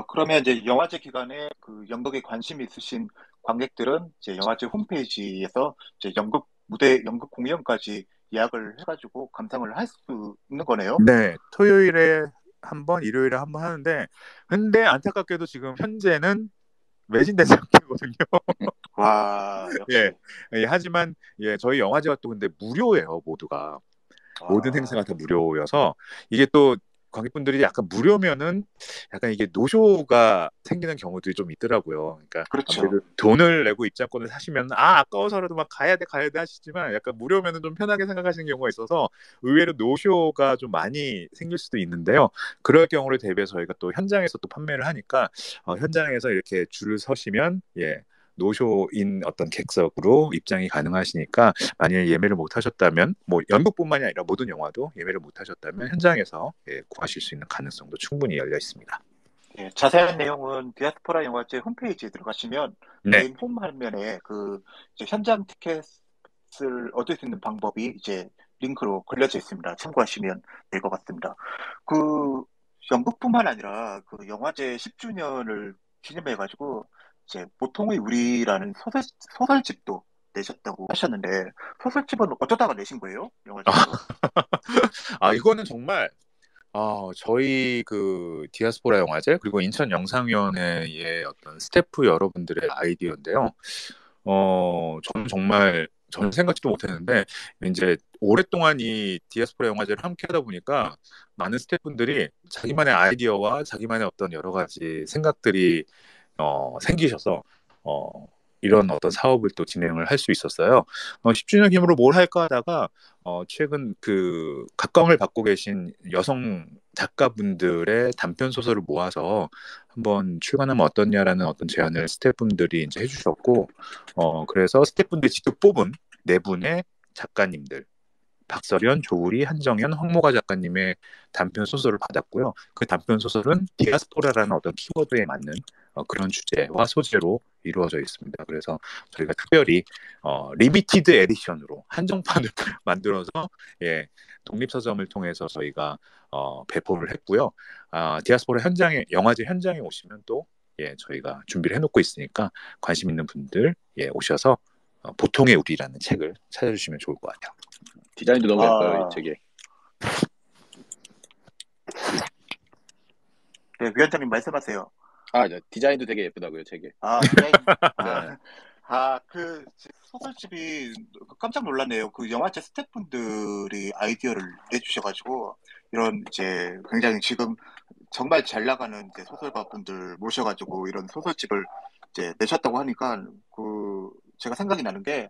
그러면 이제 영화제 기간에 그 연극에 관심이 있으신 관객들은 이제 영화제 홈페이지에서 이제 연극 공연까지 예약을 해가지고 감상을 할 수 있는 거네요. 네, 토요일에 한 번, 일요일에 한 번 하는데, 근데 안타깝게도 지금 현재는 매진된 상태거든요. 와, 예, 역시. 하지만 저희 영화제가 또 근데 무료예요, 모두가. 모든 와, 행사가 다 무료여서 이게 또 관객분들이 약간 무료면은 약간 이게 노쇼가 생기는 경우들이 좀 있더라고요. 그러니까 그렇죠. 아무래도 돈을 내고 입장권을 사시면 아까워서라도 막 가야 돼 하시지만 약간 무료면은 좀 편하게 생각하시는 경우가 있어서 의외로 노쇼가 좀 많이 생길 수도 있는데요. 그럴 경우를 대비해서 저희가 또 현장에서 또 판매를 하니까 현장에서 이렇게 줄을 서시면 노쇼인 어떤 객석으로 입장이 가능하시니까 만약에 예매를 못 하셨다면 뭐 연극뿐만이 아니라 모든 영화도 예매를 못 하셨다면 현장에서 구하실 수 있는 가능성도 충분히 열려 있습니다. 예, 자세한 내용은 디아스포라 영화제 홈페이지에 들어가시면 네. 메인 홈 화면에 그 이제 현장 티켓을 얻을 수 있는 방법이 이제 링크로 걸려져 있습니다. 참고하시면 될 것 같습니다. 그 연극뿐만 아니라 그 영화제 10주년을 기념해가지고 이제 보통의 우리라는 소설집도 내셨다고 하셨는데 소설집은 어쩌다가 내신 거예요? 영화제에서? 이거는 정말 저희 그 디아스포라 영화제 그리고 인천 영상위원회의 어떤 스태프 여러분들의 아이디어인데요. 저는 정말 저는 생각지도 못했는데 이제 오랫동안 이 디아스포라 영화제를 함께 하다 보니까 많은 스태프분들이 자기만의 아이디어와 자기만의 어떤 여러 가지 생각들이 생기셔서 이런 어떤 사업을 또 진행을 할 수 있었어요. 10주년 기념으로 뭘 할까 하다가 최근 그 각광을 받고 계신 여성 작가분들의 단편 소설을 모아서 한번 출간하면 어떻냐라는 어떤 제안을 스태프분들이 이제 해주셨고, 그래서 스태프분들이 직접 뽑은 네 분의 작가님들, 박설현, 조우리, 한정현, 황모가 작가님의 단편 소설을 받았고요. 그 단편 소설은 디아스포라라는 어떤 키워드에 맞는 그런 주제와 소재로 이루어져 있습니다. 그래서 저희가 특별히 리미티드 에디션으로 한정판을 만들어서 독립서점을 통해서 저희가 배포를 했고요. 디아스포라 현장에 영화제 현장에 오시면 또 저희가 준비를 해놓고 있으니까 관심 있는 분들 오셔서 보통의 우리라는 책을 찾아주시면 좋을 것 같아요. 디자인도 너무 예뻐요, 이 아, 책이. 네, 위원장님 말씀하세요. 디자인도 되게 예쁘다고요, 책이. 디자인. 네. 그 소설집이 깜짝 놀랐네요. 그 영화제 스태프분들이 아이디어를 내주셔가지고 이런 이제 굉장히 지금 정말 잘 나가는 이제 소설가 분들 모셔가지고 이런 소설집을 이제 내셨다고 하니까 그 제가 생각이 나는 게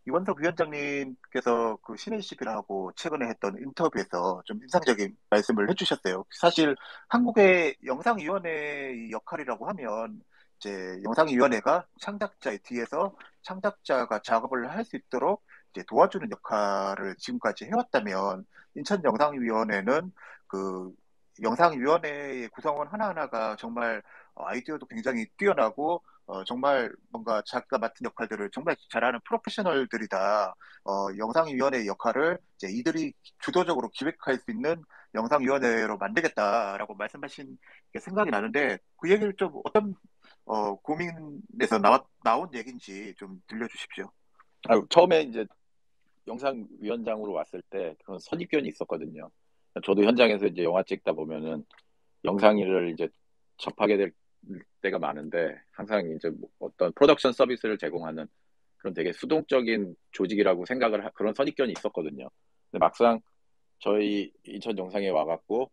이원석 위원장님께서 그 신혜식이라고 최근에 했던 인터뷰에서 좀 인상적인 말씀을 해주셨어요. 사실 한국의 영상위원회의 역할이라고 하면 이제 영상위원회가 창작자의 뒤에서 창작자가 작업을 할 수 있도록 이제 도와주는 역할을 지금까지 해왔다면 인천영상위원회는 그 영상위원회의 구성원 하나하나가 정말 아이디어도 굉장히 뛰어나고 정말 뭔가 자기가 맡은 역할들을 정말 잘하는 프로페셔널들이다. 영상위원회의 역할을 이제 이들이 주도적으로 기획할 수 있는 영상위원회로 만들겠다라고 말씀하신 게 생각이 나는데 그 얘기를 좀 어떤 고민에서 나온 얘기인지 좀 들려주십시오. 처음에 이제 영상위원장으로 왔을 때 그런 선입견이 있었거든요. 저도 현장에서 이제 영화 찍다 보면은 영상을 이제 접하게 될 때가 많은데 항상 이제 뭐 어떤 프로덕션 서비스를 제공하는 그런 되게 수동적인 조직이라고 그런 선입견이 있었거든요. 근데 막상 저희 인천 영상에 와갖고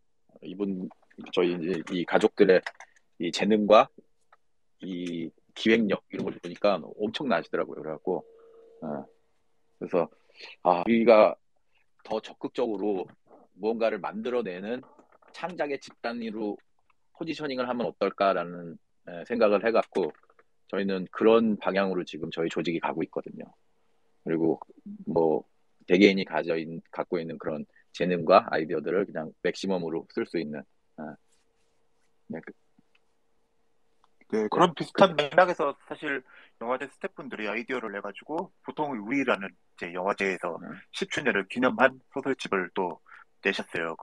저희 이제 이 가족들의 이 재능과 이 기획력 이런 걸 보니까 엄청나시더라고요. 그래갖고 그래서 우리가 더 적극적으로 무언가를 만들어내는 창작의 집단으로 포지셔닝을 하면 어떨까라는 생각을 해갖고 저희는 그런 방향으로 지금 저희 조직이 가고 있거든요. 그리고 뭐 개개인이 갖고 있는 그런 재능과 아이디어들을 그냥 맥시멈으로 쓸 수 있는 네, 네, 그런 비슷한 맥락에서 사실 영화제 스태프분들이 아이디어를 내가지고 보통의 우리라는 이제 영화제에서 10주년을 기념한 소설집을 또 내셨어요.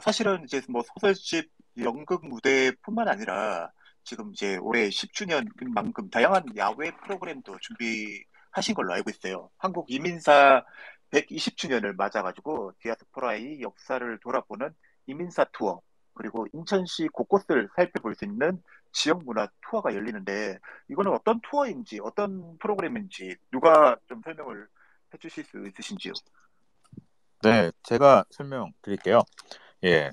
사실은 이제 뭐 소설집 연극 무대뿐만 아니라 지금 이제 올해 10주년만큼 다양한 야외 프로그램도 준비하신 걸로 알고 있어요. 한국 이민사 120주년을 맞아가지고 디아스포라의 역사를 돌아보는 이민사 투어, 그리고 인천시 곳곳을 살펴볼 수 있는 지역 문화 투어가 열리는데, 이거는 어떤 투어인지 어떤 프로그램인지 누가 좀 설명을 해주실 수 있으신지요? 네, 제가 설명드릴게요. 예,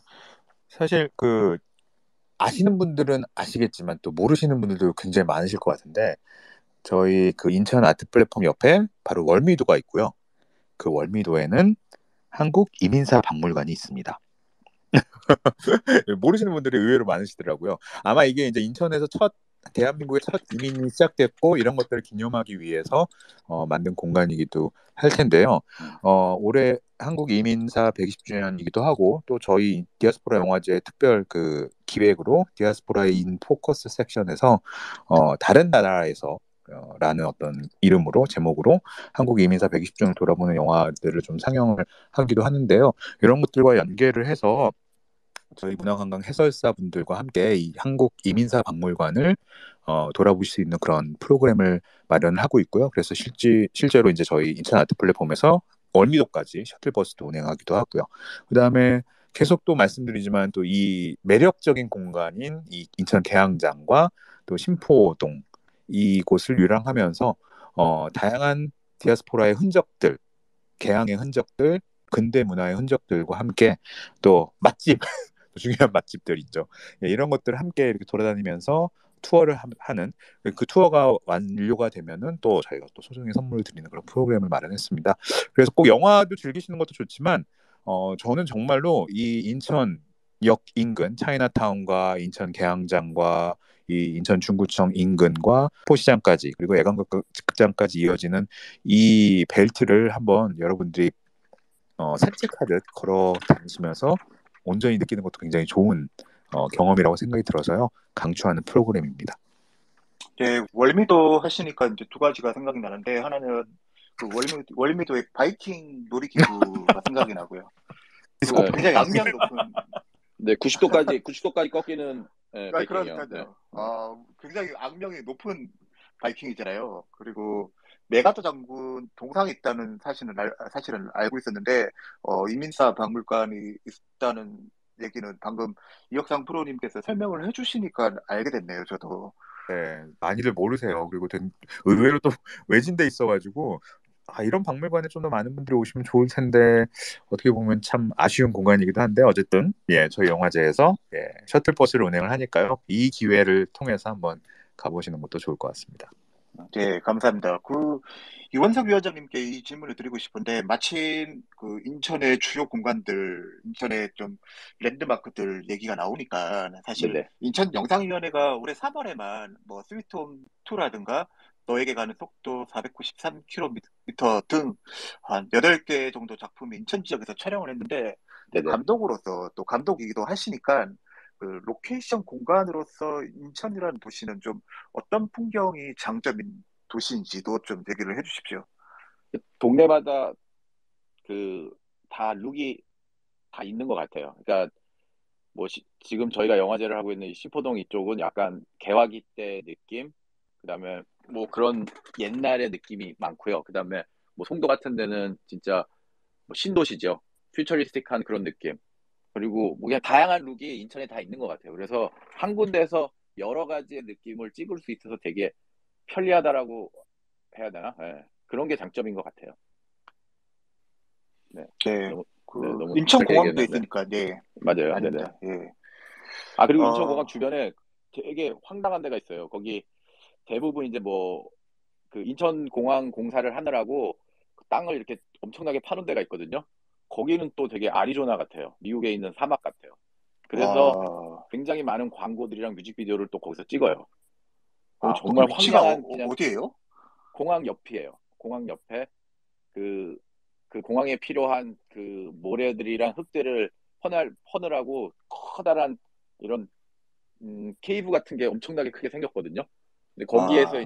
사실 아시는 분들은 아시겠지만 또 모르시는 분들도 굉장히 많으실 것 같은데 저희 인천 아트 플랫폼 옆에 바로 월미도가 있고요. 그 월미도에는 한국 이민사 박물관이 있습니다. 모르시는 분들이 의외로 많으시더라고요. 아마 이게 이제 인천에서 대한민국의 첫 이민이 시작됐고 이런 것들을 기념하기 위해서 만든 공간이기도 할 텐데요. 올해 한국 이민사 120주년이기도 하고 또 저희 디아스포라 영화제 특별 기획으로 디아스포라 인 포커스 섹션에서 다른 나라에서 라는 어떤 이름으로 제목으로 한국 이민사 120주년을 돌아보는 영화들을 좀 상영을 하기도 하는데요. 이런 것들과 연계를 해서 저희 문화관광 해설사분들과 함께 이 한국 이민사 박물관을 돌아볼 수 있는 그런 프로그램을 마련하고 있고요. 그래서 실제로 이제 저희 인천 아트 플랫폼에서 월미도까지 셔틀버스도 운행하기도 하고요. 그다음에 계속 또 말씀드리지만 또 이 매력적인 공간인 이 인천 계양장과 또 신포동 이곳을 유랑하면서 다양한 디아스포라의 흔적들, 계양의 흔적들, 근대 문화의 흔적들과 함께 또 맛집 중요한 맛집들 있죠. 예, 이런 것들을 함께 이렇게 돌아다니면서 투어를 하는 그 투어가 완료가 되면은 또 저희가 또 소정의 선물을 드리는 그런 프로그램을 마련했습니다. 그래서 꼭 영화도 즐기시는 것도 좋지만 저는 정말로 이 인천역 인근 차이나타운과 인천 계양장과 이 인천 중구청 인근과 포시장까지 그리고 애관극장까지 이어지는 이 벨트를 한번 여러분들이 산책하듯 걸어 다니시면서 온전히 느끼는 것도 굉장히 좋은 경험이라고 생각이 들어서요. 강추하는 프로그램입니다. 네, 월미도 하시니까 이제 두 가지가 생각이 나는데, 하나는 그 월미도의 바이킹 놀이기구가 생각이 나고요. 그리고 네. 굉장히 악명이 높은. 네, 90도까지 꺾이는 바이킹이요. 네. 그러니까요. 굉장히 악명이 높은 바이킹이잖아요. 그리고 메가더 장군 동상이 있다는 사실은 알고 있었는데, 이민사 박물관이 있다는 얘기는 방금 이혁상 프로님께서 설명을 해주시니까 알게 됐네요, 저도. 네, 많이들 모르세요. 그리고 의외로 또 외진돼 있어가지고 이런 박물관에 좀 더 많은 분들이 오시면 좋을 텐데 어떻게 보면 참 아쉬운 공간이기도 한데 어쨌든 저희 영화제에서 셔틀버스를 운행을 하니까요. 이 기회를 통해서 한번 가보시는 것도 좋을 것 같습니다. 네, 감사합니다. 이원석 위원장님께 이 질문을 드리고 싶은데, 마침 인천의 주요 공간들, 인천의 좀 랜드마크들 얘기가 나오니까, 사실 네네. 인천 영상위원회가 올해 3월에만 뭐 스위트홈 2라든가 너에게 가는 속도 493km 등 한 8개 정도 작품이 인천 지역에서 촬영을 했는데, 네네. 감독으로서 또 감독이기도 하시니까 로케이션 공간으로서 인천이라는 도시는 좀 어떤 풍경이 장점인 도시인지도 좀 얘기를 해주십시오. 동네마다 다 룩이 다 있는 것 같아요. 그러니까 뭐 지금 저희가 영화제를 하고 있는 이 신포동 이쪽은 약간 개화기 때 느낌, 그다음에 뭐 그런 옛날의 느낌이 많고요. 그다음에 뭐 송도 같은 데는 진짜 뭐 신도시죠. 퓨처리스틱한 그런 느낌. 그리고 뭐 그냥 다양한 룩이 인천에 다 있는 것 같아요. 그래서 한 군데에서 여러 가지의 느낌을 찍을 수 있어서 되게 편리하다라고 해야 되나? 네. 그런 게 장점인 것 같아요. 네. 네, 너무 인천공항도 짧게 있으니까, 네. 맞아요. 네네. 아닙니다. 예. 그리고 인천공항 주변에 되게 황당한 데가 있어요. 거기 대부분 이제 뭐 그 인천공항 공사를 하느라고 그 땅을 이렇게 엄청나게 파는 데가 있거든요. 거기는 또 되게 아리조나 같아요. 미국에 있는 사막 같아요. 그래서 굉장히 많은 광고들이랑 뮤직비디오를 또 거기서 찍어요. 정말 황당한 그냥 어디예요? 공항 옆이에요. 공항 옆에 그 공항에 필요한 그 모래들이랑 흙들을 퍼느라고 커다란 이런 케이브 같은 게 엄청나게 크게 생겼거든요. 근데 거기에서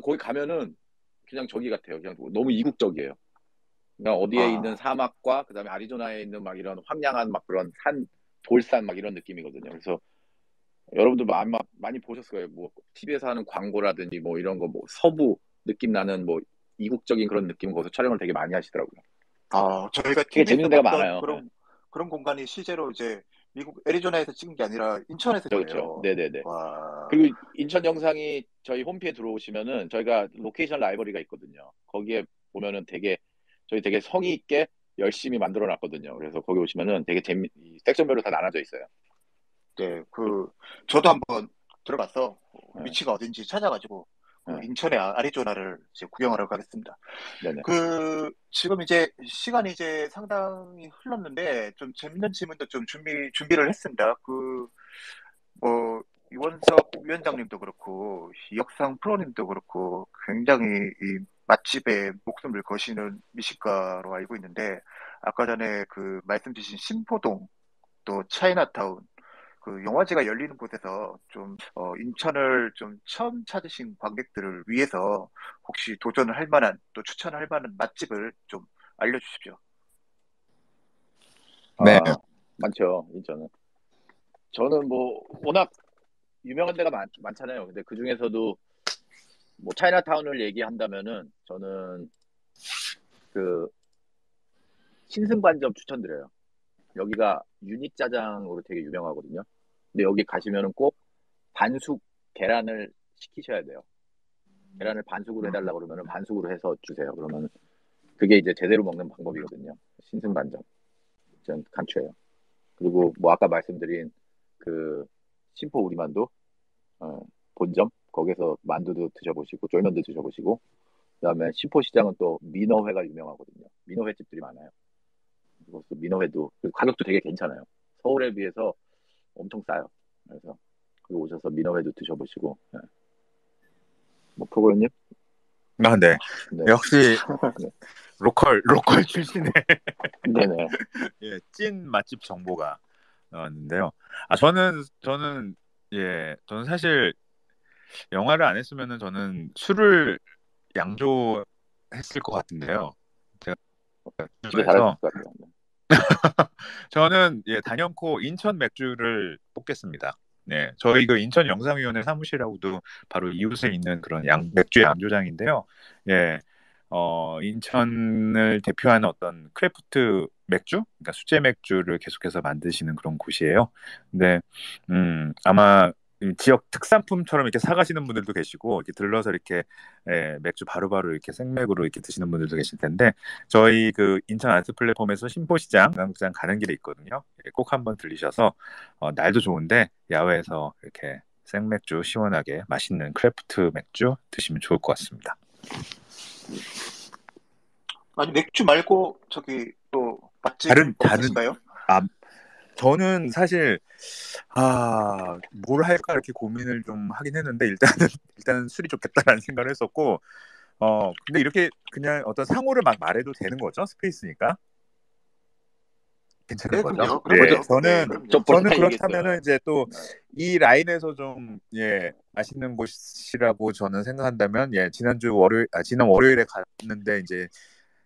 거기 가면은 그냥 저기 같아요. 그냥 너무 이국적이에요. 그러니까 어디에 있는 사막과 그다음에 아리조나에 있는 막 이런 황량한 막 그런 산 돌산 막 이런 느낌이거든요. 그래서 여러분들 많이 보셨을 거예요. 뭐 TV에서 하는 광고라든지 뭐 이런 거 뭐 서부 느낌 나는 뭐 이국적인 그런 느낌 거기서 촬영을 되게 많이 하시더라고요. 저희가 되게 TV에서 재밌는 데가 봤던 많아요. 그런 공간이 실제로 이제 미국 애리조나에서 찍은 게 아니라 인천에서 그렇죠. 찍네요. 네네네. 와. 그리고 인천 영상이 저희 홈페이지에 들어오시면은 저희가 로케이션 라이브러리가 있거든요. 거기에 보면은 저희 되게 성의 있게 열심히 만들어 놨거든요. 그래서 거기 오시면은 되게 섹션별로 다 나눠져 있어요. 네, 저도 한번 들어가서 네. 위치가 어딘지 찾아가지고 네. 인천의 아리조나를 이제 구경하러 가겠습니다. 네네. 지금 이제 시간이 이제 상당히 흘렀는데 좀 재밌는 질문도 좀 준비를 했습니다. 뭐 이원석 위원장님도 그렇고 이혁상 프로님도 그렇고 굉장히 이 맛집에 목숨을 거시는 미식가로 알고 있는데 아까 전에 말씀 주신 신포동 또 차이나타운 영화제가 열리는 곳에서 인천을 좀 처음 찾으신 관객들을 위해서 혹시 도전을 할 만한 또 추천할 만한 맛집을 좀 알려주십시오. 네. 많죠, 인천은. 저는 뭐 워낙 유명한 데가 많잖아요. 근데 그 중에서도 뭐 차이나타운을 얘기한다면은 저는 신승반점 추천드려요. 여기가 유니짜장으로 되게 유명하거든요. 근데 여기 가시면은 꼭 반숙 계란을 시키셔야 돼요. 계란을 반숙으로 해달라고 그러면은 반숙으로 해서 주세요. 그러면 그게 이제 제대로 먹는 방법이거든요. 신승반점. 전 강추해요. 그리고 뭐 아까 말씀드린 신포 우리만두 본점 거기서 만두도 드셔보시고 쫄면도 드셔보시고 그다음에 신포시장은 또 민어회가 유명하거든요. 민어회집들이 많아요. 그리고 또 민어회도 가격도 되게 괜찮아요. 서울에 비해서 엄청 싸요. 그래서 거기 오셔서 민어회도 드셔보시고 뭐 프로그램님? 네. 네. 역시 네. 로컬 출신의 네네. 예, 찐 맛집 정보가 나왔는데요. 저는 사실 영화를 안 했으면은 저는 술을 양조했을 것 같은데요. 제가 집에 잘하실 것 같아요. 저는 단연코 인천 맥주를 뽑겠습니다. 네, 저희 인천 영상위원회 사무실하고도 바로 이웃에 있는 그런 맥주의 양조장인데요. 예, 인천을 대표하는 어떤 크래프트 맥주, 그러니까 수제 맥주를 계속해서 만드시는 그런 곳이에요. 근데 아마 지역 특산품처럼 이렇게 사가시는 분들도 계시고 이렇게 들러서 이렇게 맥주 바로바로 이렇게 생맥으로 이렇게 드시는 분들도 계실 텐데 저희 인천 아트 플랫폼에서 신포시장 관광장 가는 길에 있거든요. 꼭 한번 들리셔서 날도 좋은데 야외에서 이렇게 생맥주 시원하게 맛있는 크래프트 맥주 드시면 좋을 것 같습니다. 아니 맥주 말고 저기 또 맛집 있으신가요? 저는 사실 뭘 할까 이렇게 고민을 좀 하긴 했는데 일단은 술이 좋겠다라는 생각을 했었고 근데 이렇게 그냥 어떤 상호를 막 말해도 되는 거죠? 스페이스니까 괜찮은 네, 거죠? 그럼요. 저는 벌써 그렇다면은 이제 또 이 라인에서 좀 맛있는 곳이라고 저는 생각한다면 지난 월요일에 갔는데 이제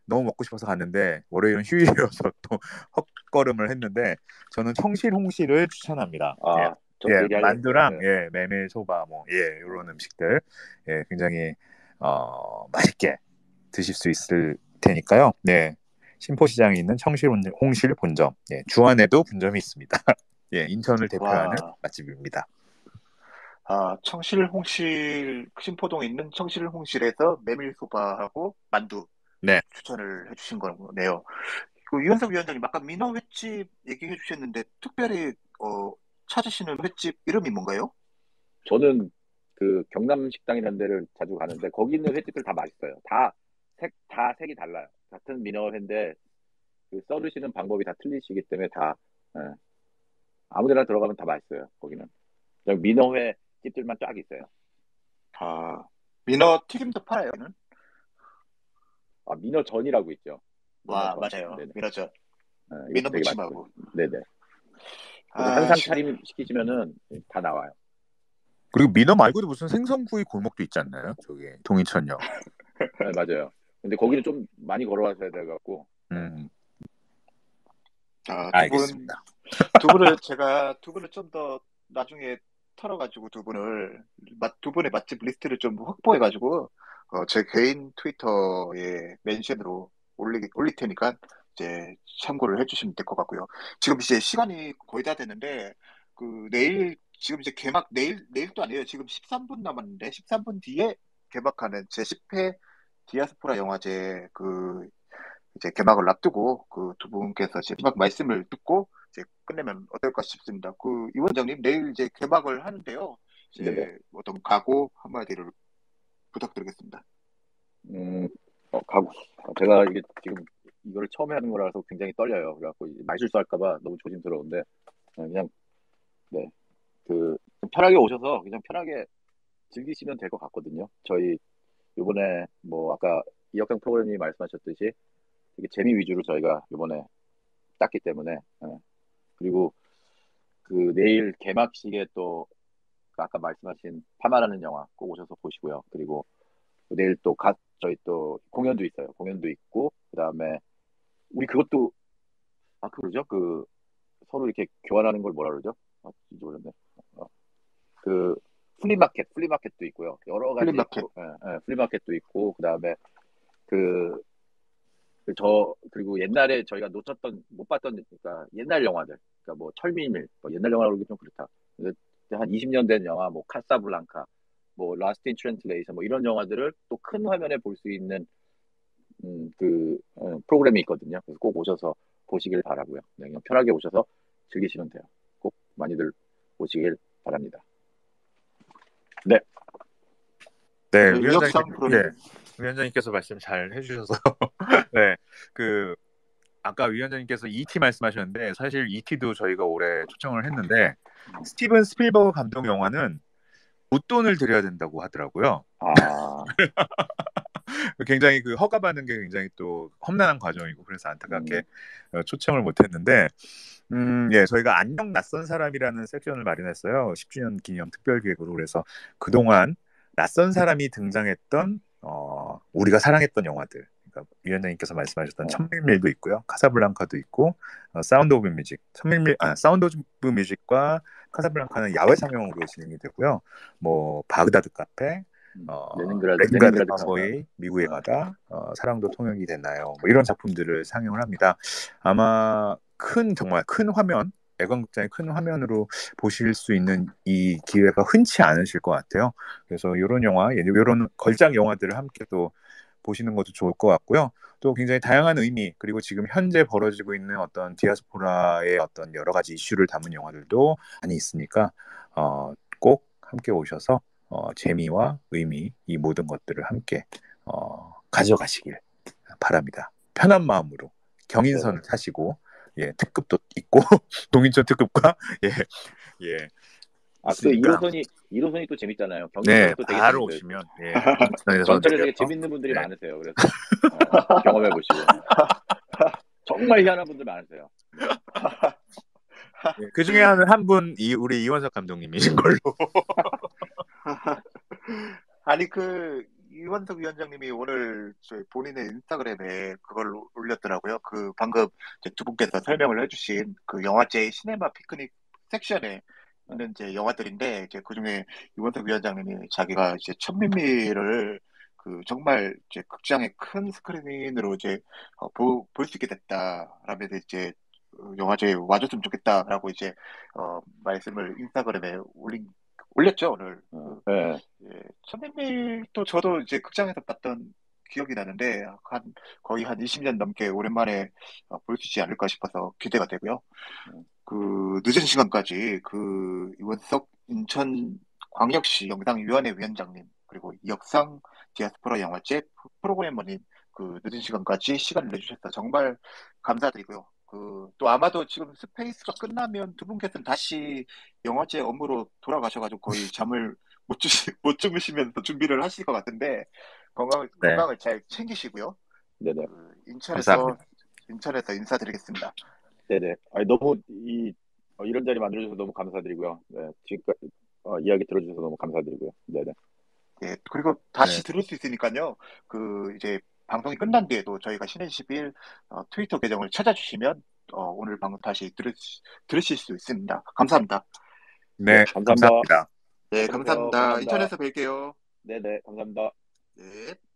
너무 먹고 싶어서 갔는데 월요일은 휴일이어서 또 헛걸음을 했는데 저는 청실 홍시를 추천합니다. 만두랑 메밀소바 이런 음식들 굉장히 맛있게 드실 수 있을 테니까요. 네, 신포시장에 있는 청실 홍실 본점, 주안에도 분점이 있습니다. 인천을 대표하는 맛집입니다. 청실 홍실 신포동에 있는 청실 홍실에서 메밀소바하고 만두 추천을 해주신 거네요. 이현석 위원장님 아까 민어 횟집 얘기해 주셨는데 특별히 찾으시는 횟집 이름이 뭔가요? 저는 경남 식당이라는 데를 자주 가는데 거기 있는 횟집들 다 맛있어요. 다 색이 달라요. 같은 민어회인데 썰으시는 방법이 다 틀리시기 때문에 다 아무데나 들어가면 다 맛있어요. 거기는 그냥 민어회 집들만 쫙 있어요. 민어 튀김도 팔아요? 민어전이라고 있죠. 맞아요. 네네. 민어전. 민어 무침하고. 네네. 한상 차림 시키시면은 다 나와요. 그리고 민어 말고도 무슨 생선구이 골목도 있지 않나요? 저기 동인천역. 네, 맞아요. 근데 거기는 좀 많이 걸어와셔야 돼갖고. 알겠습니다. 제가 두 분을 좀 더 나중에 털어가지고 두 분의 맛집 리스트를 좀 확보해가지고 제 개인 트위터에 멘션으로 올릴 테니까 이제 참고를 해주시면 될 것 같고요. 지금 이제 시간이 거의 다 됐는데 내일 지금 이제 내일도 아니에요. 지금 13분 남았는데 13분 뒤에 개막하는 제10회 디아스포라 영화제 이제 개막을 앞두고 두 분께서 제 마지막 말씀을 듣고 이제 끝내면 어떨까 싶습니다. 이 원장님 내일 이제 개막을 하는데요. 이제 네네. 어떤 각오 한마디를 부탁드리겠습니다. 가고 제가 이게 지금 이걸 처음에 하는 거라서 굉장히 떨려요. 그래갖고 말 실수할까봐 너무 조심스러운데 그냥 네, 좀 편하게 오셔서 그냥 편하게 즐기시면 될 것 같거든요. 저희 이번에 뭐 아까 이혁경 프로그램이 말씀하셨듯이 되게 재미 위주로 저희가 이번에 땄기 때문에 그리고 내일 개막식에 또 아까 말씀하신 파마라는 영화 꼭 오셔서 보시고요. 그리고 내일 또 저희 또 공연도 있어요. 공연도 있고 그다음에 우리 그것도 그러죠. 서로 이렇게 교환하는 걸 뭐라 그러죠? 진짜 모르겠네. 그 플리마켓도 있고요. 여러 가지 플리마켓. 플리마켓도 있고 그다음에 그리고 옛날에 저희가 못 봤던 그러니까 옛날 영화들 그러니까 뭐 철미밀 뭐 옛날 영화로 그러기 좀 그렇다. 근데 한 20년 된 영화 뭐 카사블랑카 뭐 라스트 인 트랜슬레이션 뭐 이런 영화들을 또 큰 화면에 볼 수 있는 프로그램이 있거든요. 그래서 꼭 오셔서 보시길 바라고요. 네, 그냥 편하게 오셔서 즐기시면 돼요. 꼭 많이들 오시길 바랍니다. 네. 네, 유혁상 프로님. 위원장님께서 말씀 잘 해주셔서 네, 아까 위원장님께서 E.T. 말씀하셨는데 사실 E.T.도 저희가 올해 초청을 했는데 스티븐 스필버그 감독 영화는 웃돈을 들여야 된다고 하더라고요. 굉장히 허가 받는 게 굉장히 또 험난한 과정이고 그래서 안타깝게 초청을 못했는데 예, 저희가 안녕 낯선 사람이라는 섹션을 마련했어요. 10주년 기념 특별 기획으로. 그래서 그동안 낯선 사람이 등장했던 우리가 사랑했던 영화들. 그러니까 위원장님께서 말씀하셨던 천밀밀도 있고요. 카사블랑카도 있고 사운드 오브 뮤직. 사운드 오브 뮤직과 카사블랑카는 야외 상영으로 진행이 되고요. 뭐 바그다드 카페, 레닌그라드 컨보이, 미국에 가다, 사랑도 통역이 됐나요? 뭐 이런 작품들을 상영을 합니다. 아마 정말 큰 화면, 애관극장의 큰 화면으로 보실 수 있는 이 기회가 흔치 않으실 것 같아요. 그래서 이런 이런 걸작 영화들을 함께 또 보시는 것도 좋을 것 같고요. 또 굉장히 다양한 의미, 그리고 지금 현재 벌어지고 있는 어떤 디아스포라의 어떤 여러 가지 이슈를 담은 영화들도 많이 있으니까 꼭 함께 오셔서 재미와 의미, 이 모든 것들을 함께 가져가시길 바랍니다. 편한 마음으로 경인선을 타시고 특급도 있고 동인천 특급과 예. 또 1호선이 또 재밌잖아요. 네, 또 되게 바로 재밌어요. 오시면 전철에 되게 재밌는 분들이 많으세요. 그래서 경험해 보시고 정말 희한한 분들 많으세요. 그 중에 한 분 우리 이원석 감독님이신 걸로. 아니 이원석 위원장님이 오늘 저희 본인의 인스타그램에 그걸 올렸더라고요. 방금 두 분께서 설명을 해주신 영화제 시네마 피크닉 섹션에 있는 이제 영화들인데 이제 그중에 이원석 위원장님이 자기가 이제 천민미를 정말 이제 극장의 큰 스크린으로 이제 볼 수 있게 됐다라면서 이제 영화제에 와줬으면 좋겠다라고 이제 말씀을 인스타그램에 올렸죠 오늘. 네. 천민밀도 저도 이제 극장에서 봤던 기억이 나는데 거의 한 20년 넘게 오랜만에 볼 수 있지 않을까 싶어서 기대가 되고요. 늦은 시간까지 이원석 인천광역시 영상위원회 위원장님 그리고 이혁상 디아스포라 영화제 프로그래머님 늦은 시간까지 시간을 내주셔서 정말 감사드리고요. 또 아마도 지금 스페이스가 끝나면 두 분께서는 다시 영화제 업무로 돌아가셔가지고 거의 잠을 못 주무시면서 준비를 하실 것 같은데 건강을 잘 챙기시고요. 네네. 인천에서 인사드리겠습니다. 네네. 너무 이런 자리 만들어주셔서 너무 감사드리고요. 네, 지금까지 이야기 들어주셔서 너무 감사드리고요. 네네. 네, 그리고 다시 들을 수 있으니까요. 이제 방송이 끝난 뒤에도 저희가 신의 10일 트위터 계정을 찾아주시면 오늘 방금 다시 들으실 수 있습니다. 감사합니다. 네, 감사합니다. 감사합니다. 네, 안녕히 계세요. 감사합니다. 감사합니다. 인천에서 뵐게요. 네네, 감사합니다. 네.